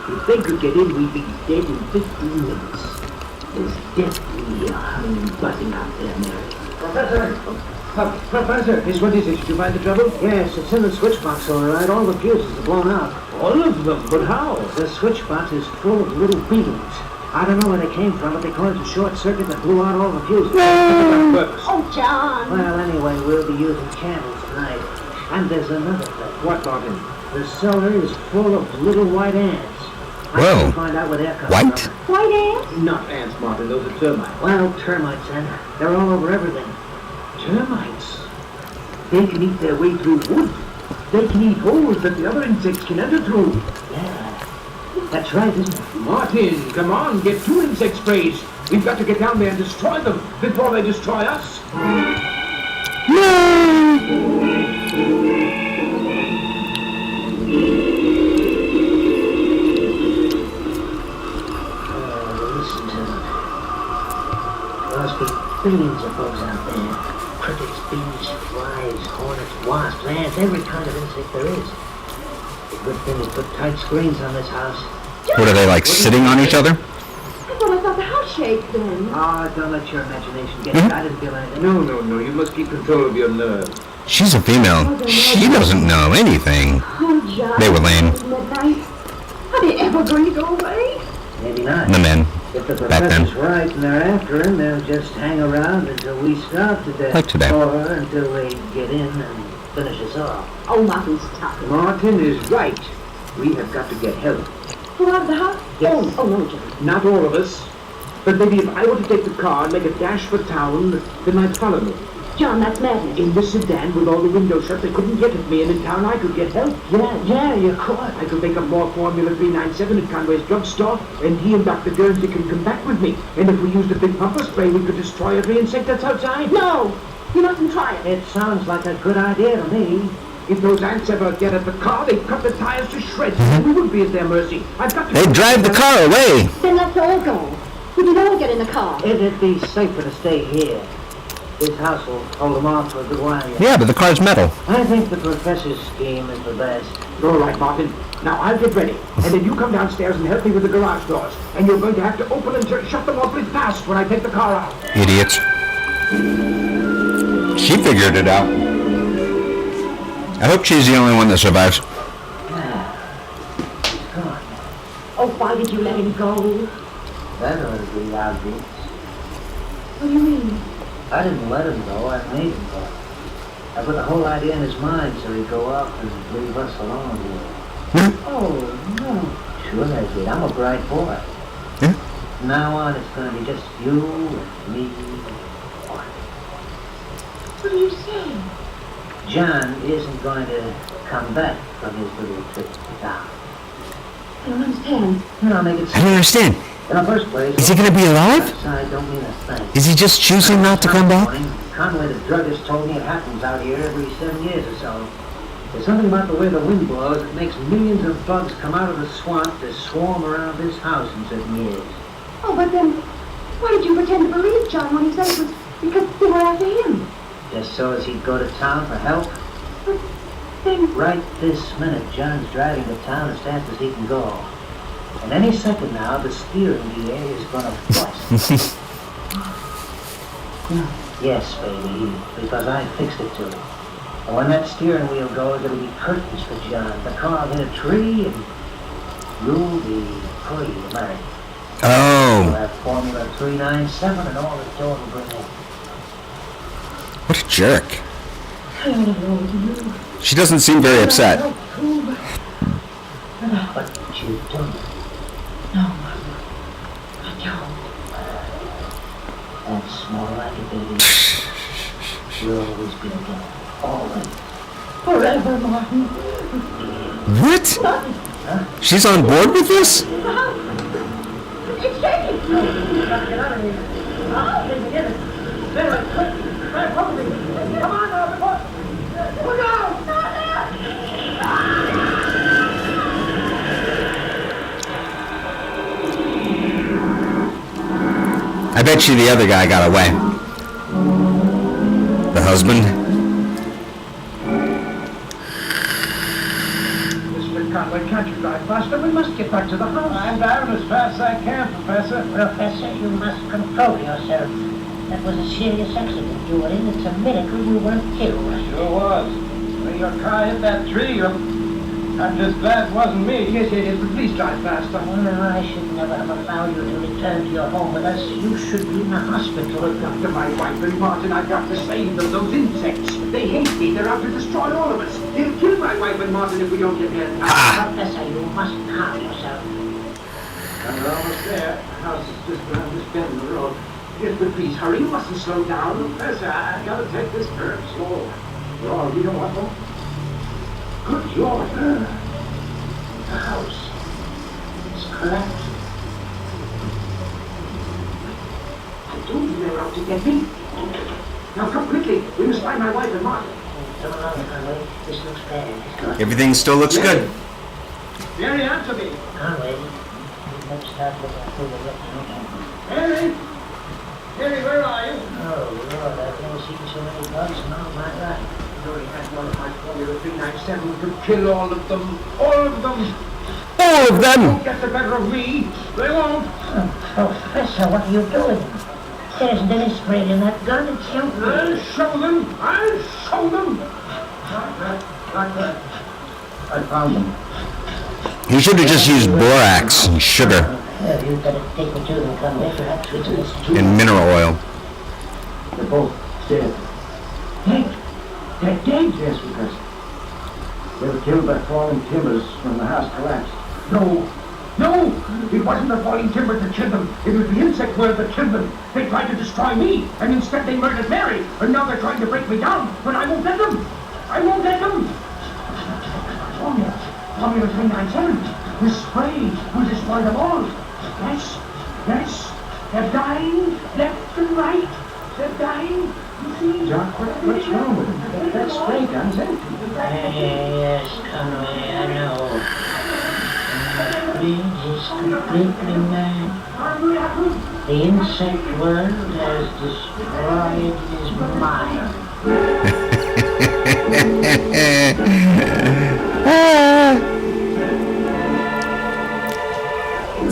If they could get in, we'd be dead in 15 minutes. There's deathly buzzing out there, Mary. Professor! Professor, yes, what is it? Did you find the trouble? Yes, it's in the switch box, all right. All the fuses are blown out. All of them, but how? The switch box is full of little beetles. I don't know where they came from, but they caused a short circuit that blew out all the fuses. Oh, John. Well, anyway, we'll be using candles tonight. And there's another thing. What, Martin? The cellar is full of little white ants. I Whoa. can't find out where they're coming White? from. White ants? Not ants, Martin. Those are termites. Well, termites, then. They're all over everything. Termites? They can eat their way through wood. They can eat holes that the other insects can enter through. Yeah, that's right, isn't it? Martin, come on, get 2 insect sprays. We've got to get down there and destroy them before they destroy us. Listen to them. There must be billions of bugs out there. Crickets, bees, flies, hornets, wasps, ants, every kind of insect there is. The good thing is put tight screens on this house. What are they, like, sitting on each other? I thought the house shake then. Ah, don't let your imagination get you. I didn't feel anything. No, you must keep control of your nerves. She's a female. She doesn't know anything. Oh, John. They were lame. Midnight. Are they ever going to go away? Maybe not. The men. If the Back then. professor's right and they're after him, they'll just hang around until we starve to death. Like today. Or until they get in and finish us off. Oh, Martin's talking. Martin is right. We have got to get help. Go out of the house? Yes. Oh, no, John. Not all of us. But maybe if I were to take the car and make a dash for town, they might follow me. John, that's madness. In the sedan with all the windows shut, they couldn't get at me, and in town I could get help. Yeah, you could. I could make up more Formula 397 at Conway's drugstore, and he and Dr. Guernsey can come back with me. And if we used a big pumper spray, we could destroy every insect that's outside. No! You mustn't try it. It sounds like a good idea to me. If those ants ever get at the car, they'd cut the tires to shreds, and we wouldn't be at their mercy. I've got to... They drive the car away. Then let's all go. We can all get in the car. It'd be safer to stay here. This house will hold them off for a good while yet. Yeah, but the car's metal. I think the professor's scheme is the best. All right, Martin. Now I'll get ready, and then you come downstairs and help me with the garage doors. And you're going to have to open and shut them awfully fast when I take the car out. Idiots. She figured it out. I hope she's the only one that survives. He's gone. Oh, why did you let him go? That ought to be obvious. What do you mean? I didn't let him go, I made him go. I put the whole idea in his mind so he'd go off and leave us alone here. Oh, no. Sure I did. I'm a bright boy. Yeah. From now on, it's going to be just you and me. What are you saying? John isn't going to come back from his little trip to town. I don't understand. I'll make it I don't simple. understand. In the first place, Is he going to be alive? outside don't mean a thing. Is he just choosing not to come back? Conway, the druggist, told me it happens out here every 7 years or so. There's something about the way the wind blows that makes millions of bugs come out of the swamp to swarm around this house in certain years. Oh, but then, why did you pretend to believe John when he said it was because they were after him? Just so as he'd go to town for help. But then, Right this minute, John's driving to town as fast as he can go. And any second now, the steering gear is gonna bust. Yes, baby, because I fixed it to him. And when that steering wheel goes, there'll be curtains for John. The car will hit a tree, and you'll be free to marry. We'll Oh, have Formula 397 and all the door will bring in. what a jerk. I don't know you. She doesn't seem very upset. But you don't. No, I don't. That's more like it, baby. You'll always be together. Always. Forever, Martin. What? She's on board with this? It's shaking. Get out of here. Get it. Very quick. Very quickly. Come on now, before. Look out! I bet you the other guy got away. The husband? Mr. Conway, can't you drive faster? We must get back to the house. I'm driving as fast as I can, Professor. Professor, you must control yourself. That was a serious accident you were in. It's a miracle you weren't killed. Sure was. When your car hit that tree, I'm just glad it wasn't me. Yes, but please drive faster. Well, I should never have allowed you to return to your home with us. You should be in the hospital. Look after my wife and Martin. I've got to save them, those insects. They hate me. They're out to destroy all of us. They'll kill my wife and Martin if we don't get there. Professor, you must calm yourself. We're almost there. The house is just around this bend in the road. Yes, but please hurry. You mustn't slow down. Professor, I've got to take this curve slow. Lord, you don't want them? Good Lord. The house is collapsing. I told you they were out to get me. Now come quickly. We must find my wife and Martin. Come along, Conway. This looks bad. Everything still looks good. Mary, answer me. Conway, let's start looking through the looking. Mary? Mary, where are you? Oh, Lord, I've never seen so many bugs in all my life. I only had one of my Formula 397 to kill all of them. All of them. All of them! Won't get the better of me. They won't. Professor, what are you doing? There isn't any spray in that gun. It's shooting. I'll show them. I'll show them. Like that. I found them. He should have just used borax and sugar Well, you'd better take me to them, Conway. Perhaps we can... and mineral oil. They're both dead. Dead? They're dead? Yes, Professor. They were killed by falling timbers when the house collapsed. No, No, it wasn't the falling timber that killed them. It was the insect world that killed them. They tried to destroy me, and instead they murdered Mary. And now they're trying to break me down, but I won't let them. I won't let them. Formula 397. This spray will destroy them all. Yes, yes. They're dying left and right. They're dying. You see? Doc, what's wrong with him? That spray gun's empty. Yes, Conway, I know. He's completely mad. The insect world has destroyed his mind.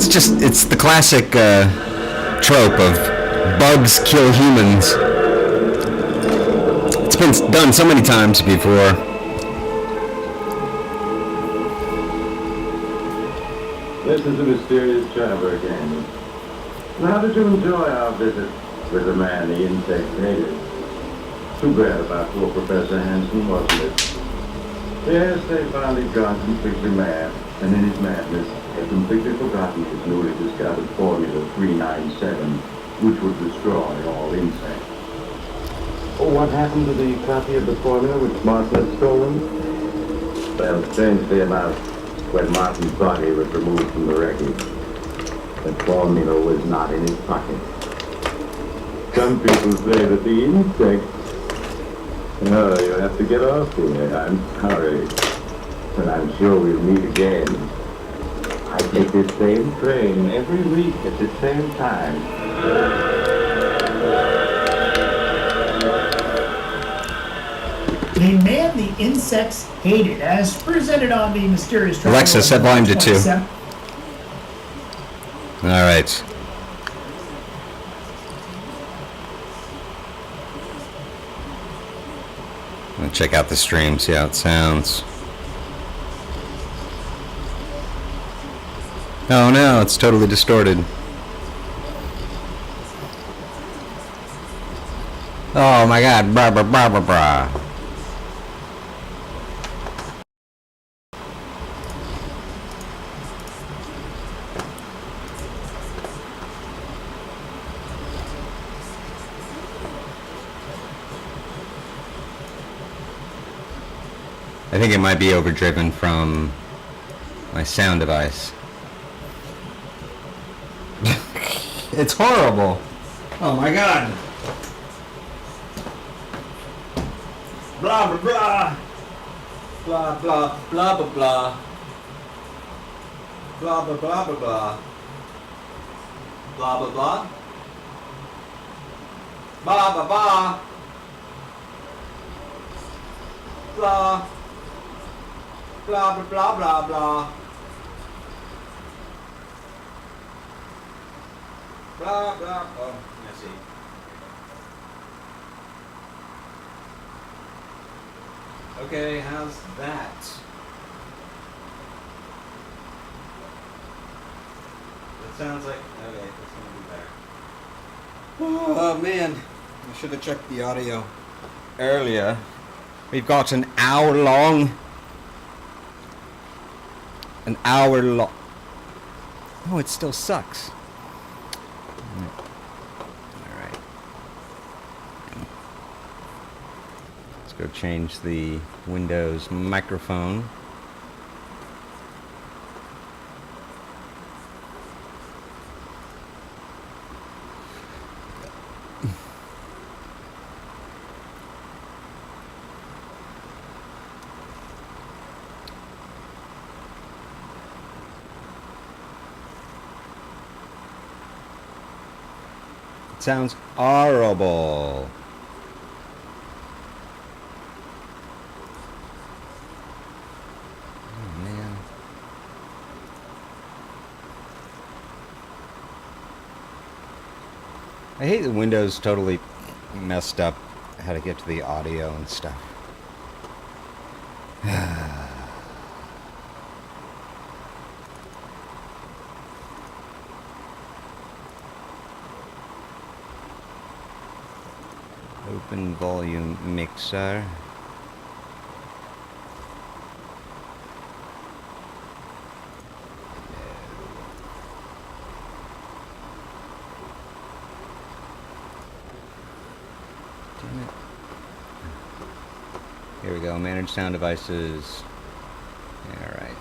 It's the classic trope of bugs kill humans. It's been done so many times before. This is the mysterious traveler again. How did you enjoy our visit with the man the insect hated? Too bad about poor Professor Hansen, wasn't it? Yes, they found he'd gone completely mad, and in his madness had completely forgotten his newly discovered Formula 397, which would destroy all insects. Oh, what happened to the copy of the formula which Martin had stolen? Well, strangely enough, when Martin's body was removed from the wreckage, the formula was not in his pocket. Some people say that the insect... Oh, you have to get off here. I'm sorry. But I'm sure we'll meet again. I take this same train every week at the same time. The man the insects hated, as presented on the Mysterious Traveler. Alexa, set volume to 2. All right. I'll check out the stream, see how it sounds. Oh no, it's totally distorted. Oh my god, brah brah brah brah brah. I think it might be overdriven from my sound device. It's horrible. Oh my god. Blah blah blah. Blah blah blah blah blah. Blah blah blah blah blah. Blah blah blah. Blah blah blah. Blah. Blah blah blah blah blah. Blah blah. Oh, let's see. Okay, how's that? That sounds like okay. That's gonna be better. Oh man, I should have checked the audio earlier. We've got an hour long. Oh, it still sucks. Alright. Let's go change the Windows microphone. Sounds horrible. Oh man. I hate that Windows totally messed up how to get to the audio and stuff. Open volume mixer. Damn it. Here we go. Manage sound devices. All right.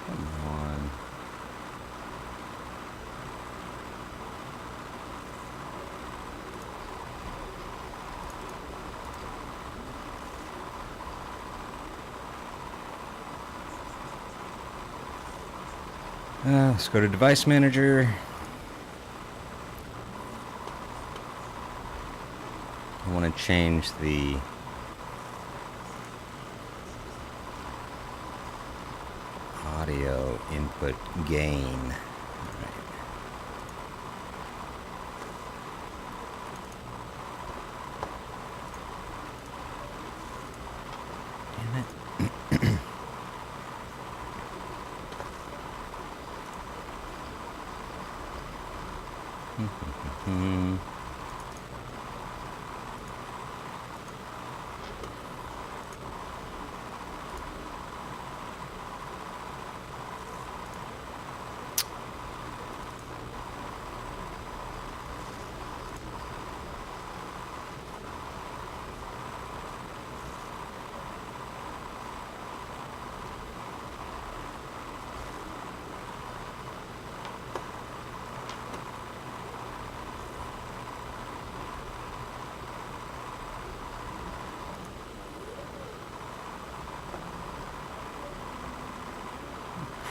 Come on. Let's go to Device Manager. I want to change the audio input gain. All right. Damn it.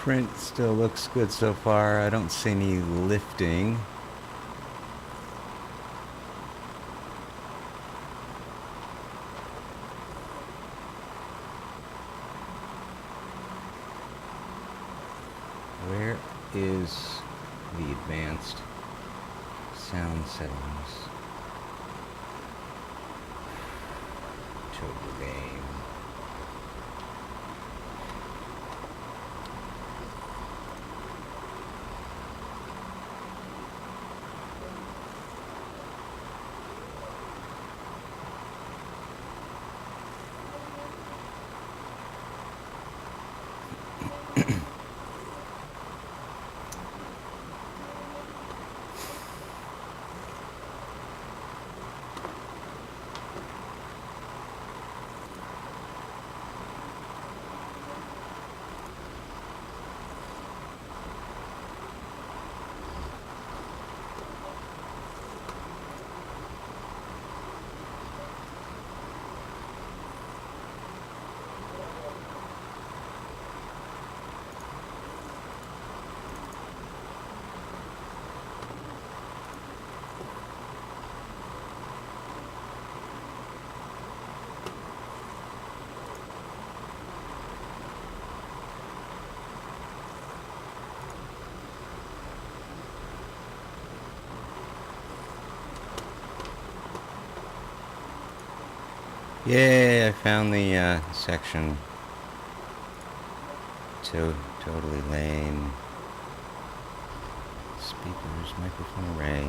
Print still looks good so far. I don't see any lifting. Where is the advanced sound settings? Total game. Yay, I found the section. Totally lame. Speakers, microphone array.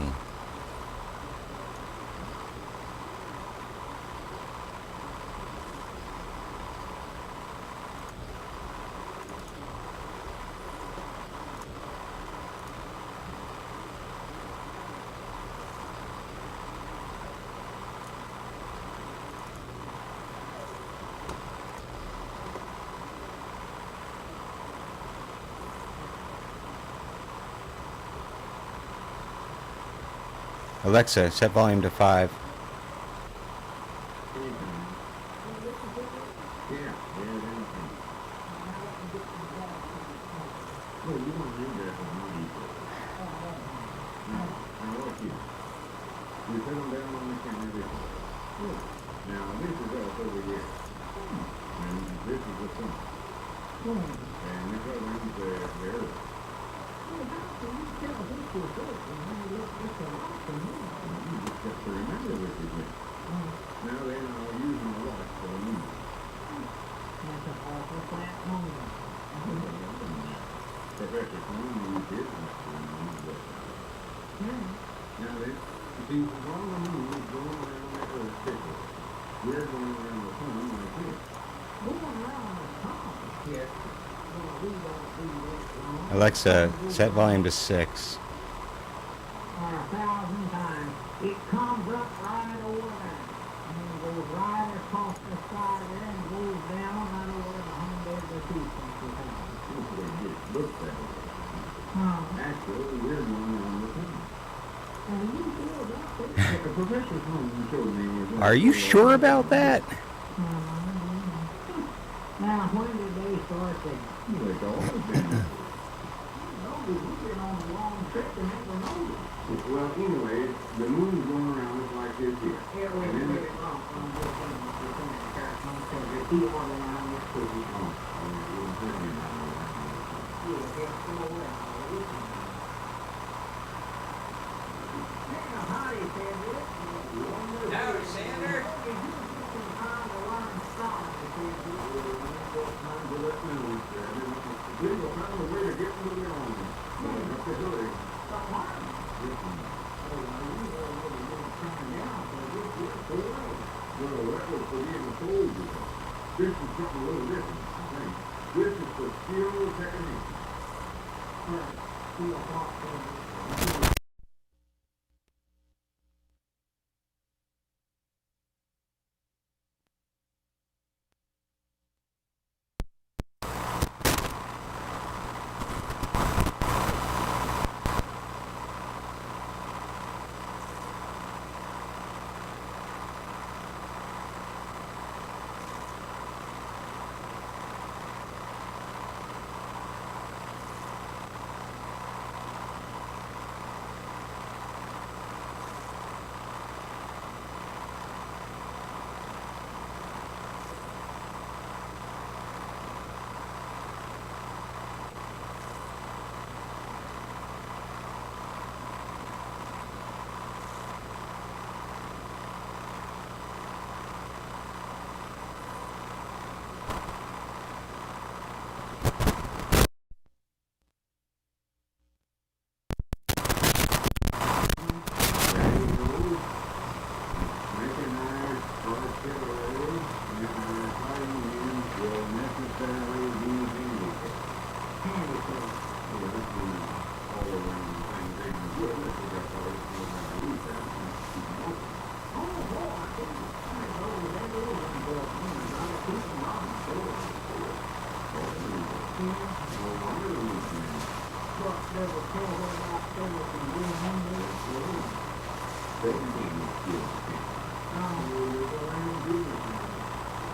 Alexa, set volume to 5. Alexa, set volume to 6. 1,000 times. It comes up right over there. And then goes right across the side there and goes down right over the humble the two Actually, we're one on the phone. The professor's home showed me. Are you sure about that? Now, when did they start that? It's always been. We've been on a long trip and never noticed. Well, anyway, the moon's going around us like this here. Yeah, we And then very long from this thing, the key on around this city. Yeah, it's still well. Now, how do you say this? Howdy, Sander. We'll find a way to get moving on. Up the hood. Well, that was for being told you. This is something a little different, I think. This is for skilled technique.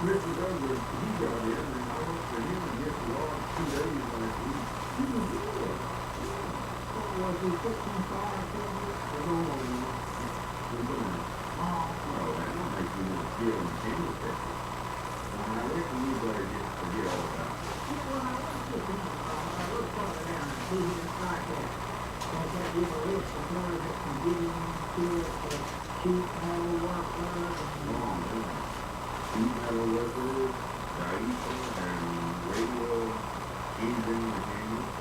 Mr. Douglas, he got in, and I went for him and get the log 2 days last week. He was good. Was he 65 or something? Well, that don't make you want to kill and kill it. I reckon you better forget all about it. Well, I looked further down and see it's like that. Like that little list of words that can get into it, sheet metal workers and Sheet metal workers, diaper, and radio engine mechanics.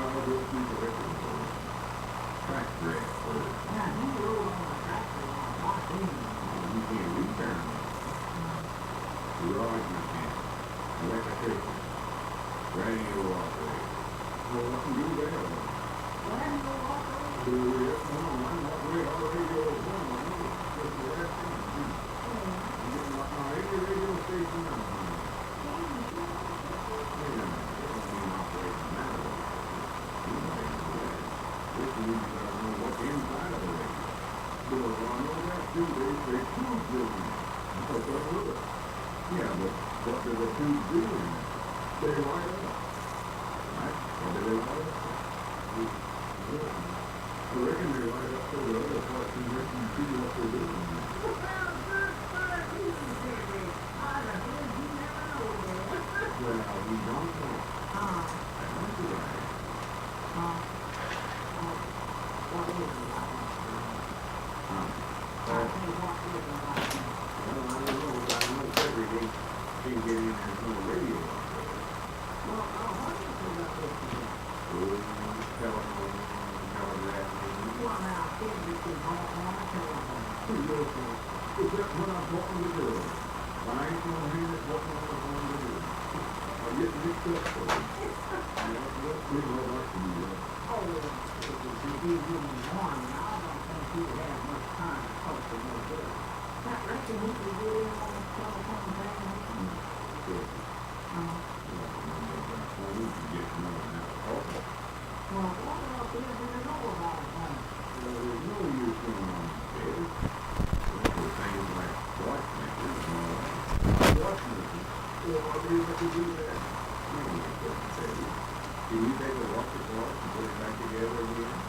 what is Track dress for it. Yeah, he rode on a tractor on a lot of things. You can't repair them. Garage mechanic, electrician, radio operator. Well, what can you do there? Radio operator? So, yes, no, I'm not way all the radio is done. I know it's just the last thing to do. You get like every radio station now. Yeah, but what do the tubes do? They light up. Right? What do they light up? I reckon they light up so the other parts can let you see what they're doing. Well, we don't know. I don't do that. What is it like? Well, I don't know, but I know every day can't get in there's no radio operator. Well, what is it about this? Telephone, Well, now, I said this is all on the telephone 2 years ago. Is that what I'm going to do? I ain't gonna hand it what I'm going to do. I'm getting mixed up for it. We know what to do. Oh, well, if he's doing one, I don't think he would have much time to talk to no good. I reckon he could get in on the telephone thing. Well, what else is there to know about it, man? Well, there's no use going on there. There's things like watchmakers and all that. Watchmakers? Well, why do you have to do that? You don't have to say it. Can you take a watch apart and put it back together again?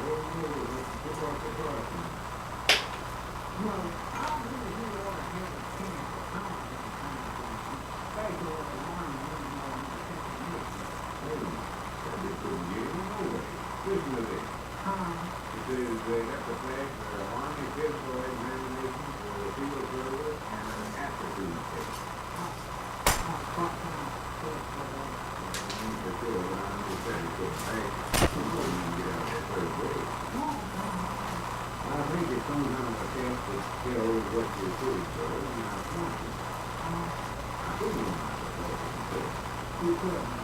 Oh, no, let's put off the clock now. Well, I really do want to have a chance to talk to the kind of thing. Especially with the one you know, in the they couldn't get him away. Listen to this. It says they have to pass their Army physical examination for the field service and an aptitude test. For sure, but I understand you couldn't pass. You know you can get out that third grade. I think it's some kind of a test that tells what your footage does and how smart you are. I couldn't know how to talk to them. You couldn't.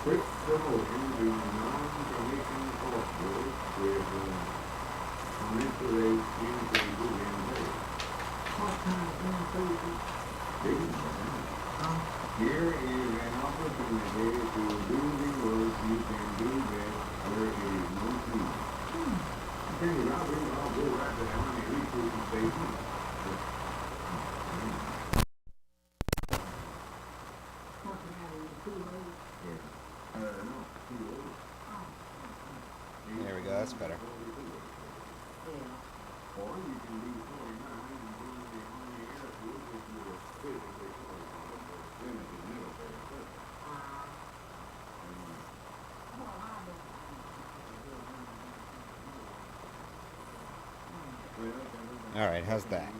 Quick promotion to non-commissioned officers with commensurate increases in pay. What kind of increases? Here is an opportunity to do the work you can do best where it is most needed. I tell you, I'll go right to the Army recruiting station. There we go, that's better. Or you can do 49 and join the Army Air Force if you're physically qualified for limited military service. All right, how's that?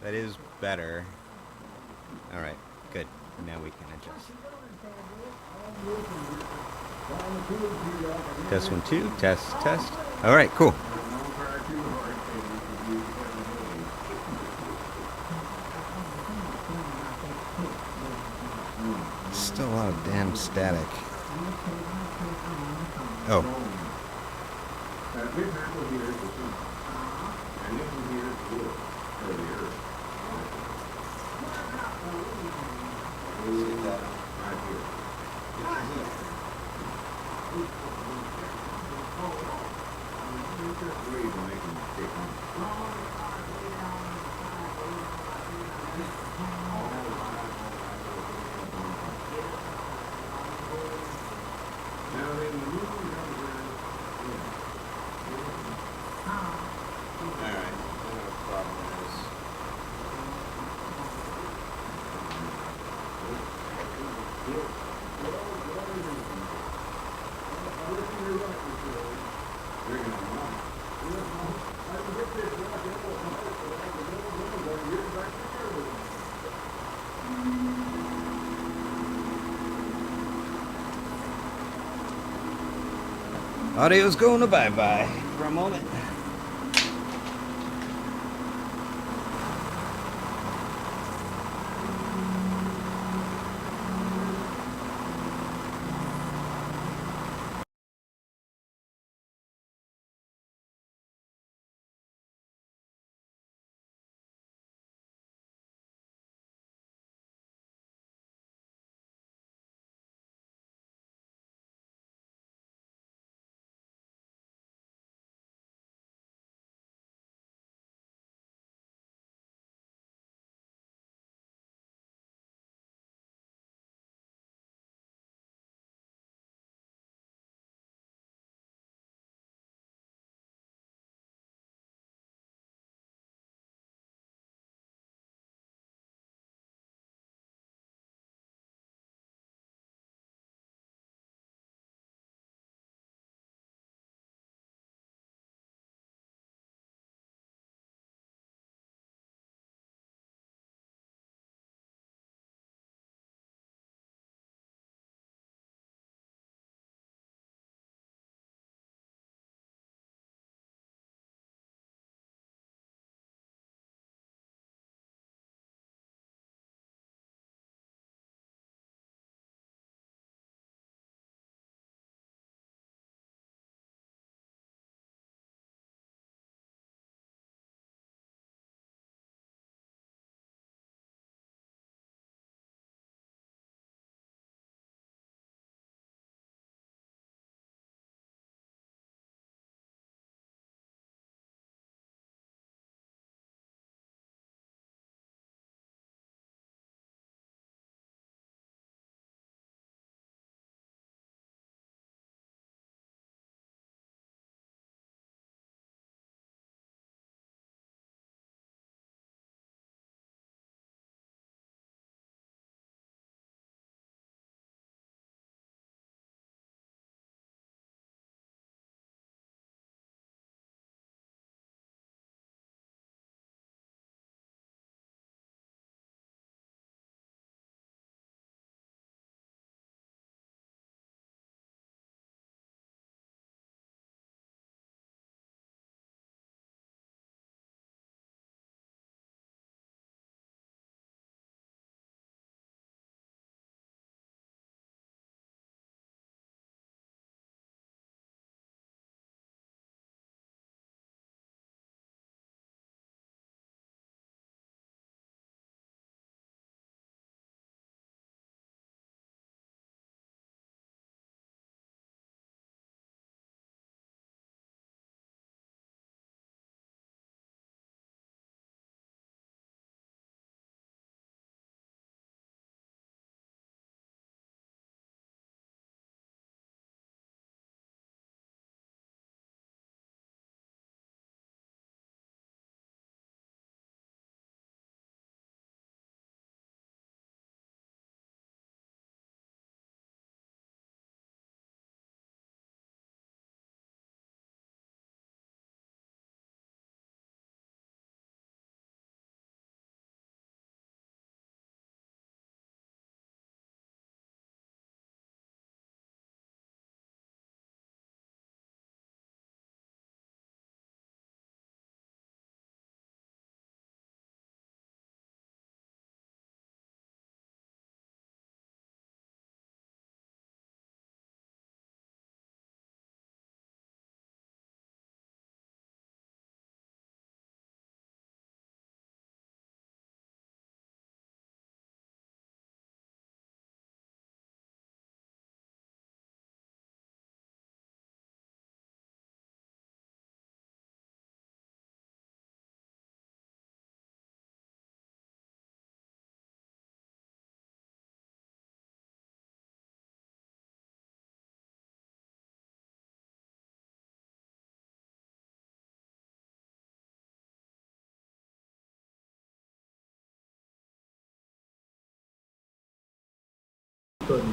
That is better. All right, good. Now we can adjust. Test 1, 2, test. All right, cool. Still a lot of damn static. Oh. This apple here is the sun, and this one here is the wood, or the earth. See that right here. It's just ways of making it stick on. Now then, the moon comes around. All right. No problem is. Audio's going to bye-bye for a moment.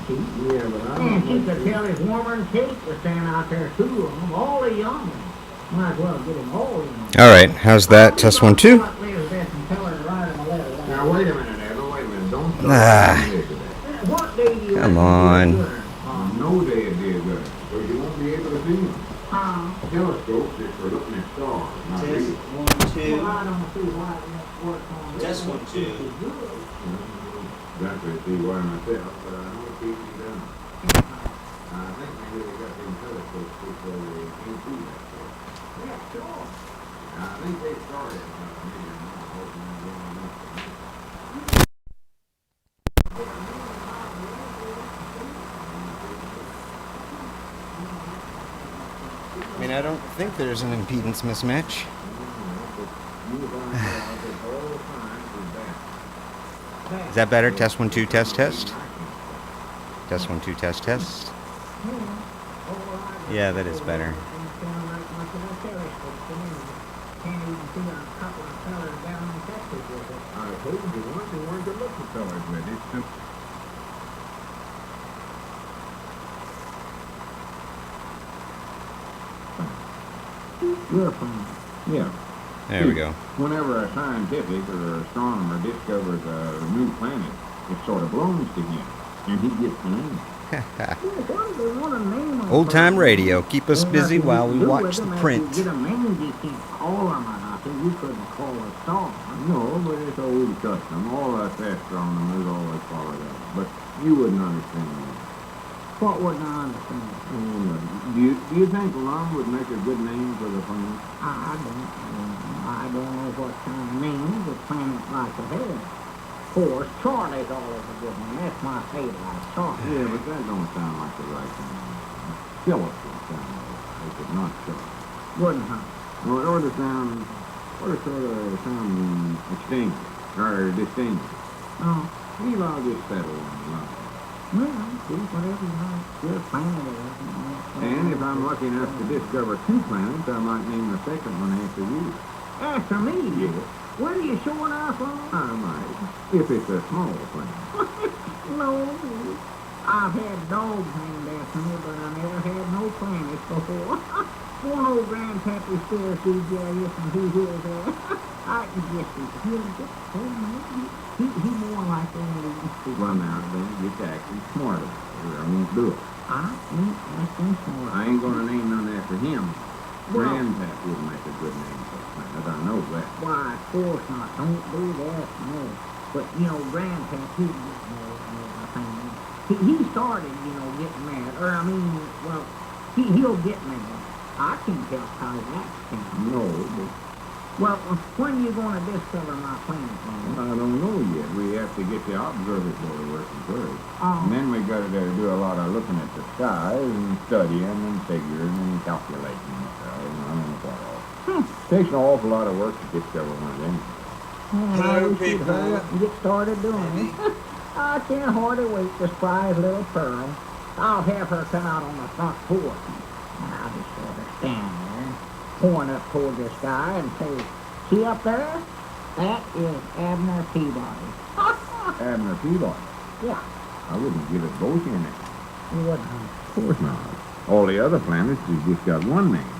Keith. Yeah, but I And don't she know. could tell his warmer than Kate was standing out there, two of them, all the young ones. Might as well get them all in. All right, how's that? Test 1, 2. Let Elizabeth and tell her to write him a letter. Now, wait a minute, Evan, wait a minute. Don't start Ah. with that. What day do you Come reckon on. you learn? No day it did good, because you won't be able to see them. Uh, Telescopes is for looking at stars, not Test reading. 1, well, 2. I don't see why it won't work on this. Test 1, 2. Exactly, see why myself, but I know it keeps me down. I think maybe they got them telescopes which they can't see that far. Yeah, sure. I think they started about a million miles, hoping they're going up. I mean, I don't think there's an impedance mismatch. Is that better? Test 1, 2, test, test. Test 1, 2, test, test. Yeah, that is better. I told you once you weren't to look at fellas with it. You're fine. Yeah. There we go. Whenever a scientific or astronomer discovers a new planet, it sort of belongs to him, and he gets the name. Old time radio. Keep us busy while we watch the print. Get a name, you can't call them or nothing. You couldn't call a star. No, but it's old custom. All us astronomers always follow that. But you wouldn't understand that. What wouldn't I understand? Do you think Lum would make a good name for the planet? I don't know what kind of name the planet like to have. Of course, Charlie's always a good name. That's my favorite, Charlie. Yeah, but that don't sound like the right name. Philip would sound like it, not Philip. Wouldn't I? Well, it ought to sort of sound extinct, or distinguished. Oh, We'll all just settle on Lum. well, do whatever you like. Your planet is. And if I'm lucky enough to discover 2 planets, I might name the second one after you. After me? Yeah. Where are you showing off on? I might, if it's a small planet. No. I've had dogs named after me, but I never had no planets before. One old grandpappy still sees Jarius and he hears that. I can guess he'll just he more like one of these Well, now, then, get to acting smart about it, or I won't do it. I ain't acting smart. I ain't gonna name none after him. Well- Grandpap would make a good name for a planet, I know that. Why, of course not. Don't do that, no. But, you know, Grandpap, he get mad, I think. He started, you know, getting mad. Or, I mean, well, he'll get mad. I can't tell how he acts, can I? No, but Well, when you going to discover my planet, man? I don't know yet. We have to get the observatory working first. Oh. And then we got to do a lot of looking at the skies and studying and figuring and calculating and stuff. And I don't know what all. Takes an awful lot of work to discover one of them. I wish you'd hurry up and get started doing it. I can't hardly wait to surprise little Pearl. I'll have her come out on the front porch. And I'll just sort of stand there, point up toward the sky and say, see up there? That is Abner Peabody. Abner Peabody. Yeah, I wouldn't give it both your names. you wouldn't. Of course not. All the other planets have just got one name.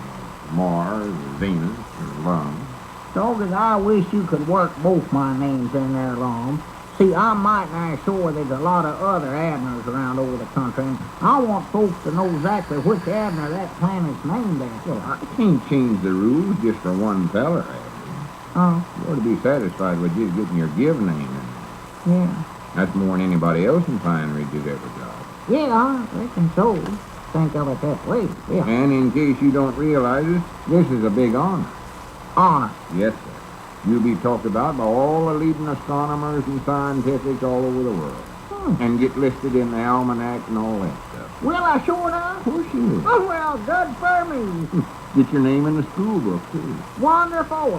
Mars, or Venus, or Lum. Doggies, I wish you could work both my names in there long. See, I'm mighty nigh sure there's a lot of other Abners around over the country, and I want folks to know exactly which Abner that planet's named after. Well, I can't change the rules just for one feller, Abner. Oh, You ought to be satisfied with just getting your give name in there. yeah. That's more than anybody else in Pine Ridge has ever got. Yeah, I reckon so. Think of it that way, yeah. And in case you don't realize it, this is a big honor. Honor. Yes, sir. You'll be talked about by all the leading astronomers and scientifics all over the world. And get listed in the almanac and all that stuff. Will I sure enough? Of course you will. Oh, well, good for me. Get your name in the school book, too. Wonderful.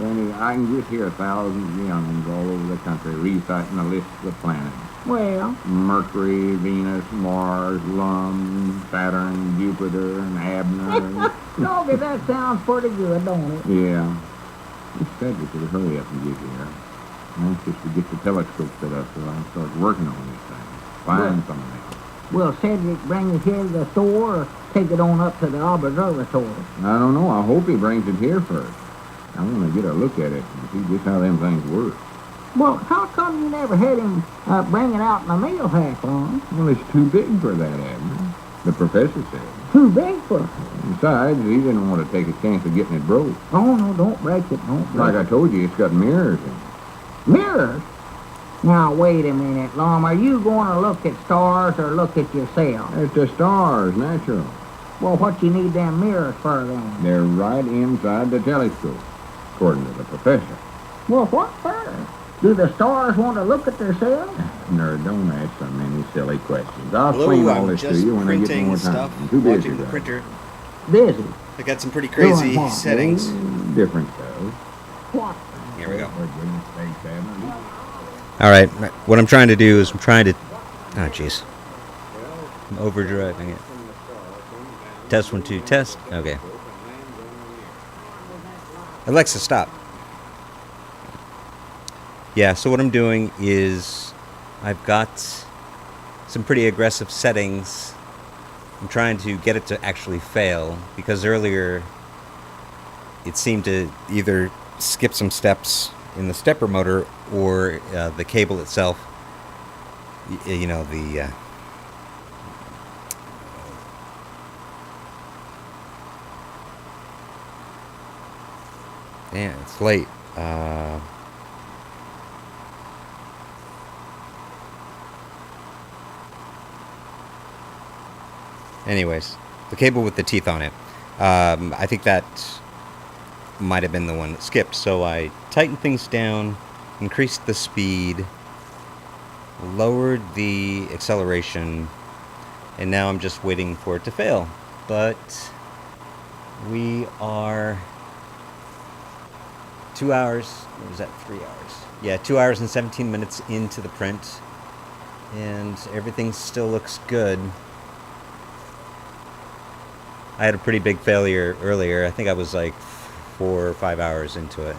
And I can just hear thousands of youngins all over the country reciting a list of the planets. Well, Mercury, Venus, Mars, Lum, Saturn, Jupiter, and Abner. Doggy, that sounds pretty good, don't it? Yeah. He said we could hurry up and get here. I'm anxious to get the telescope set up so I can start working on this thing. Find something else. Will Cedric bring it here to the store or take it on up to the observatory? I don't know. I hope he brings it here first. I want to get a look at it and see just how them things work. Well, how come you never had him bring it out in a meal pack, Ron? Well, it's too big for that, Abner. The professor said. Too big for it. Besides, he didn't want to take a chance of getting it broke. Oh, no, don't break it, don't break Like it. I told you, it's got mirrors in it. Mirrors? Now, wait a minute, Lum. Are you going to look at stars or look at yourself? It's the stars, natural. Well, what you need them mirrors for, then? They're right inside the telescope, according to the professor. Well, what for? Do the stars want to look at themselves? Nerd, don't ask so many silly questions. I'll Hello, explain all I'm this to just you when I get printing more time. stuff, I'm too busy watching the right printer. Busy. I got some pretty crazy Doing what? settings. now. Different stuff. What? Here we go. For goodness sakes, Abner. All right, what I'm trying to do is I'm trying to... Oh, jeez. I'm overdriving it. Test 1, 2, test. Okay. Alexa, stop. Yeah, so what I'm doing is I've got some pretty aggressive settings. I'm trying to get it to actually fail because earlier it seemed to either skip some steps in the stepper motor or the cable itself. You know, the... Yeah, it's late. Anyways, the cable with the teeth on it. I think that might have been the one that skipped. So I tightened things down, increased the speed, lowered the acceleration, and now I'm just waiting for it to fail. But we are 2 hours, or was that 3 hours? Yeah, 2 hours and 17 minutes into the print, and everything still looks good. I had a pretty big failure earlier. I think I was like 4 or 5 hours into it.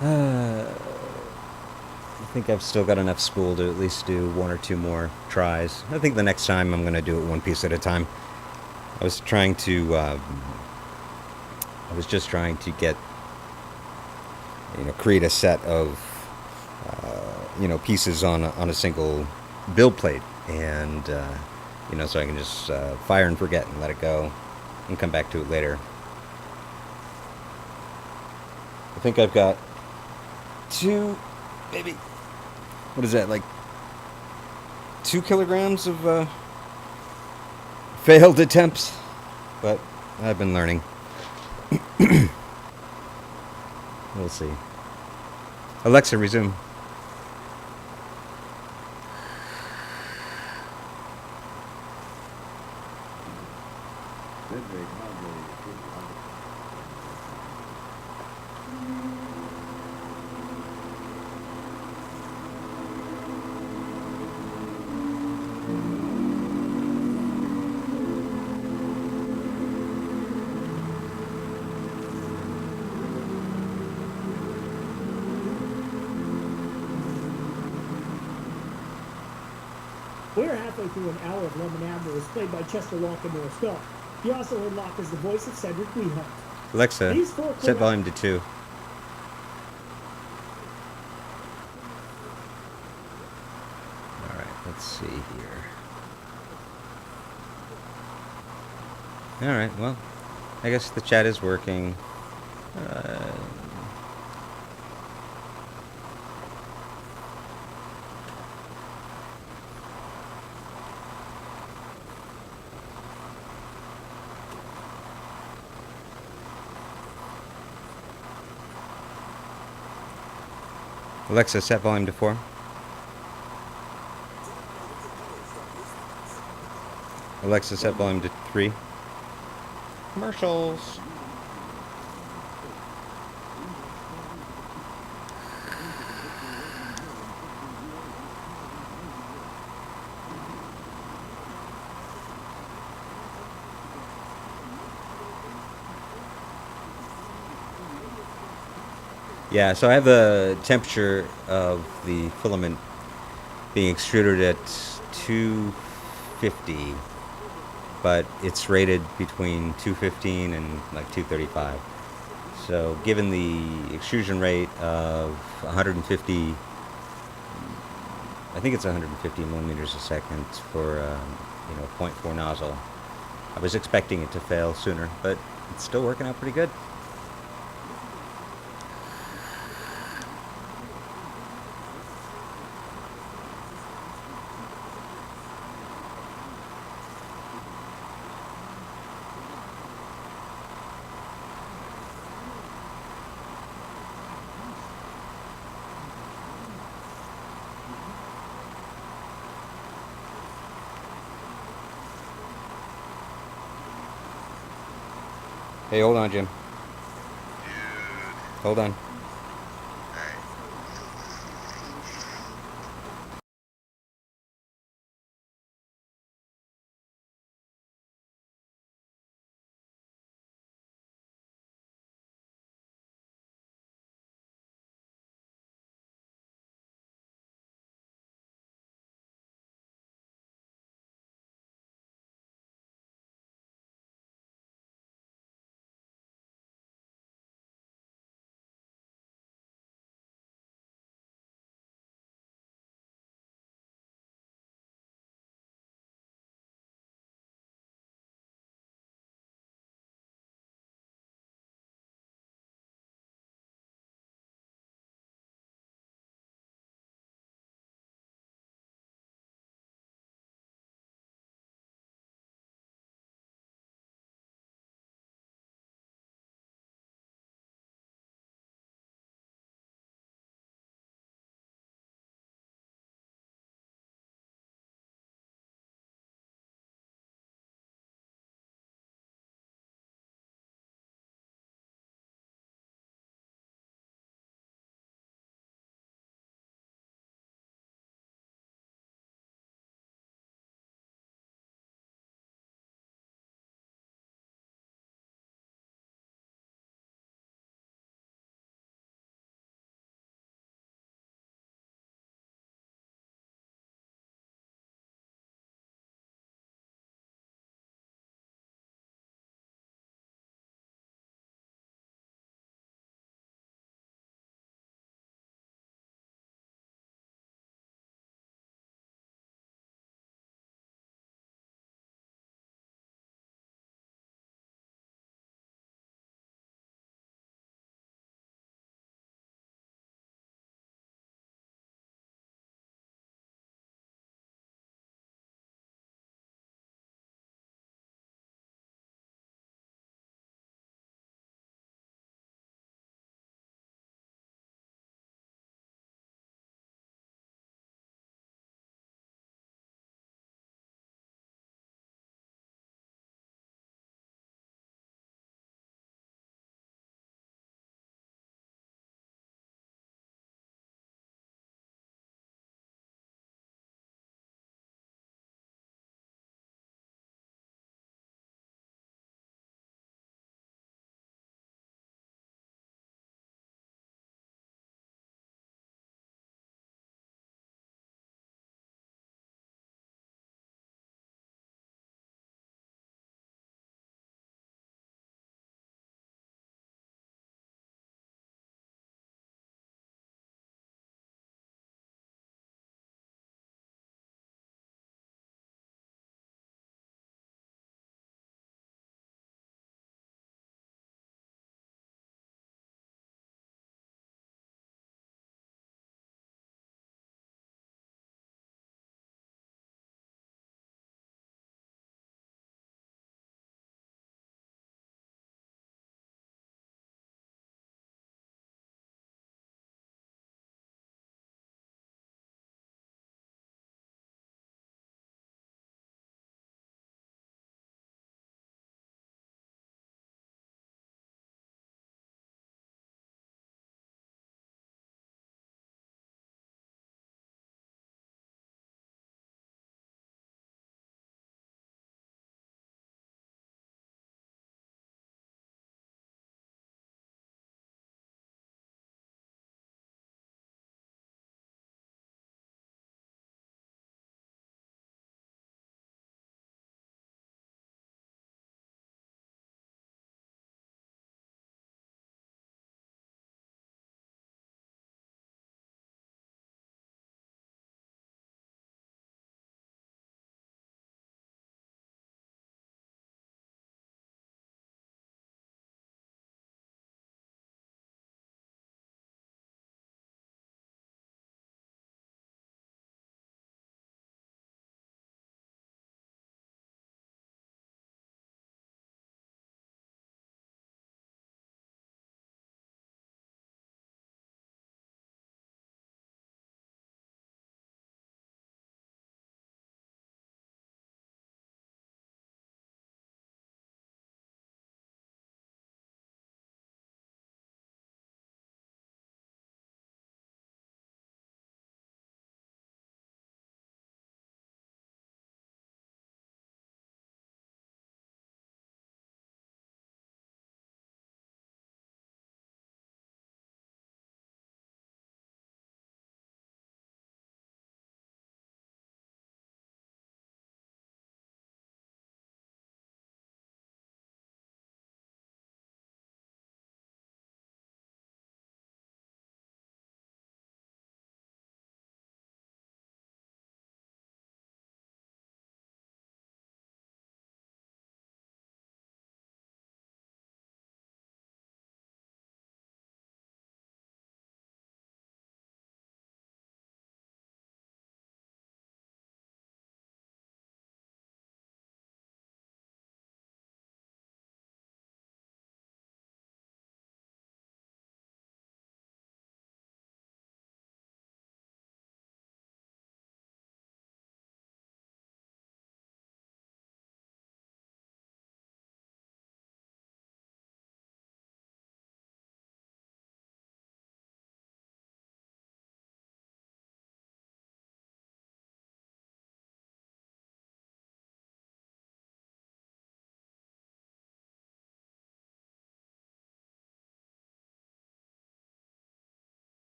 I think I've still got enough spool to at least do 1 or 2 more tries. I think the next time I'm going to do it one piece at a time. I was trying to, I was just trying to get, create a set of, pieces on a single build plate, and so I can just fire and forget and let it go, and come back to it later. I think I've got 2, maybe, what is that, like 2 kilograms of failed attempts, but I've been learning. We'll see. Alexa, resume. We're halfway through an hour of Lemon Admiral, played by Chester Locke and North Star. You also heard Locke as the voice of Cedric Weehunt. Alexa, These 4 set volume to 2. Alright, let's see here. Alright, well, I guess the chat is working. Alexa, set volume to 4. Alexa, set volume to 3. Commercials. Yeah, so I have the temperature of the filament being extruded at 250, but it's rated between 215 and like 235. So given the extrusion rate of 150, I think it's 150 millimeters a second for 0.4 nozzle. I was expecting it to fail sooner, but it's still working out pretty good. Hey, hold on, Jim. Hold on.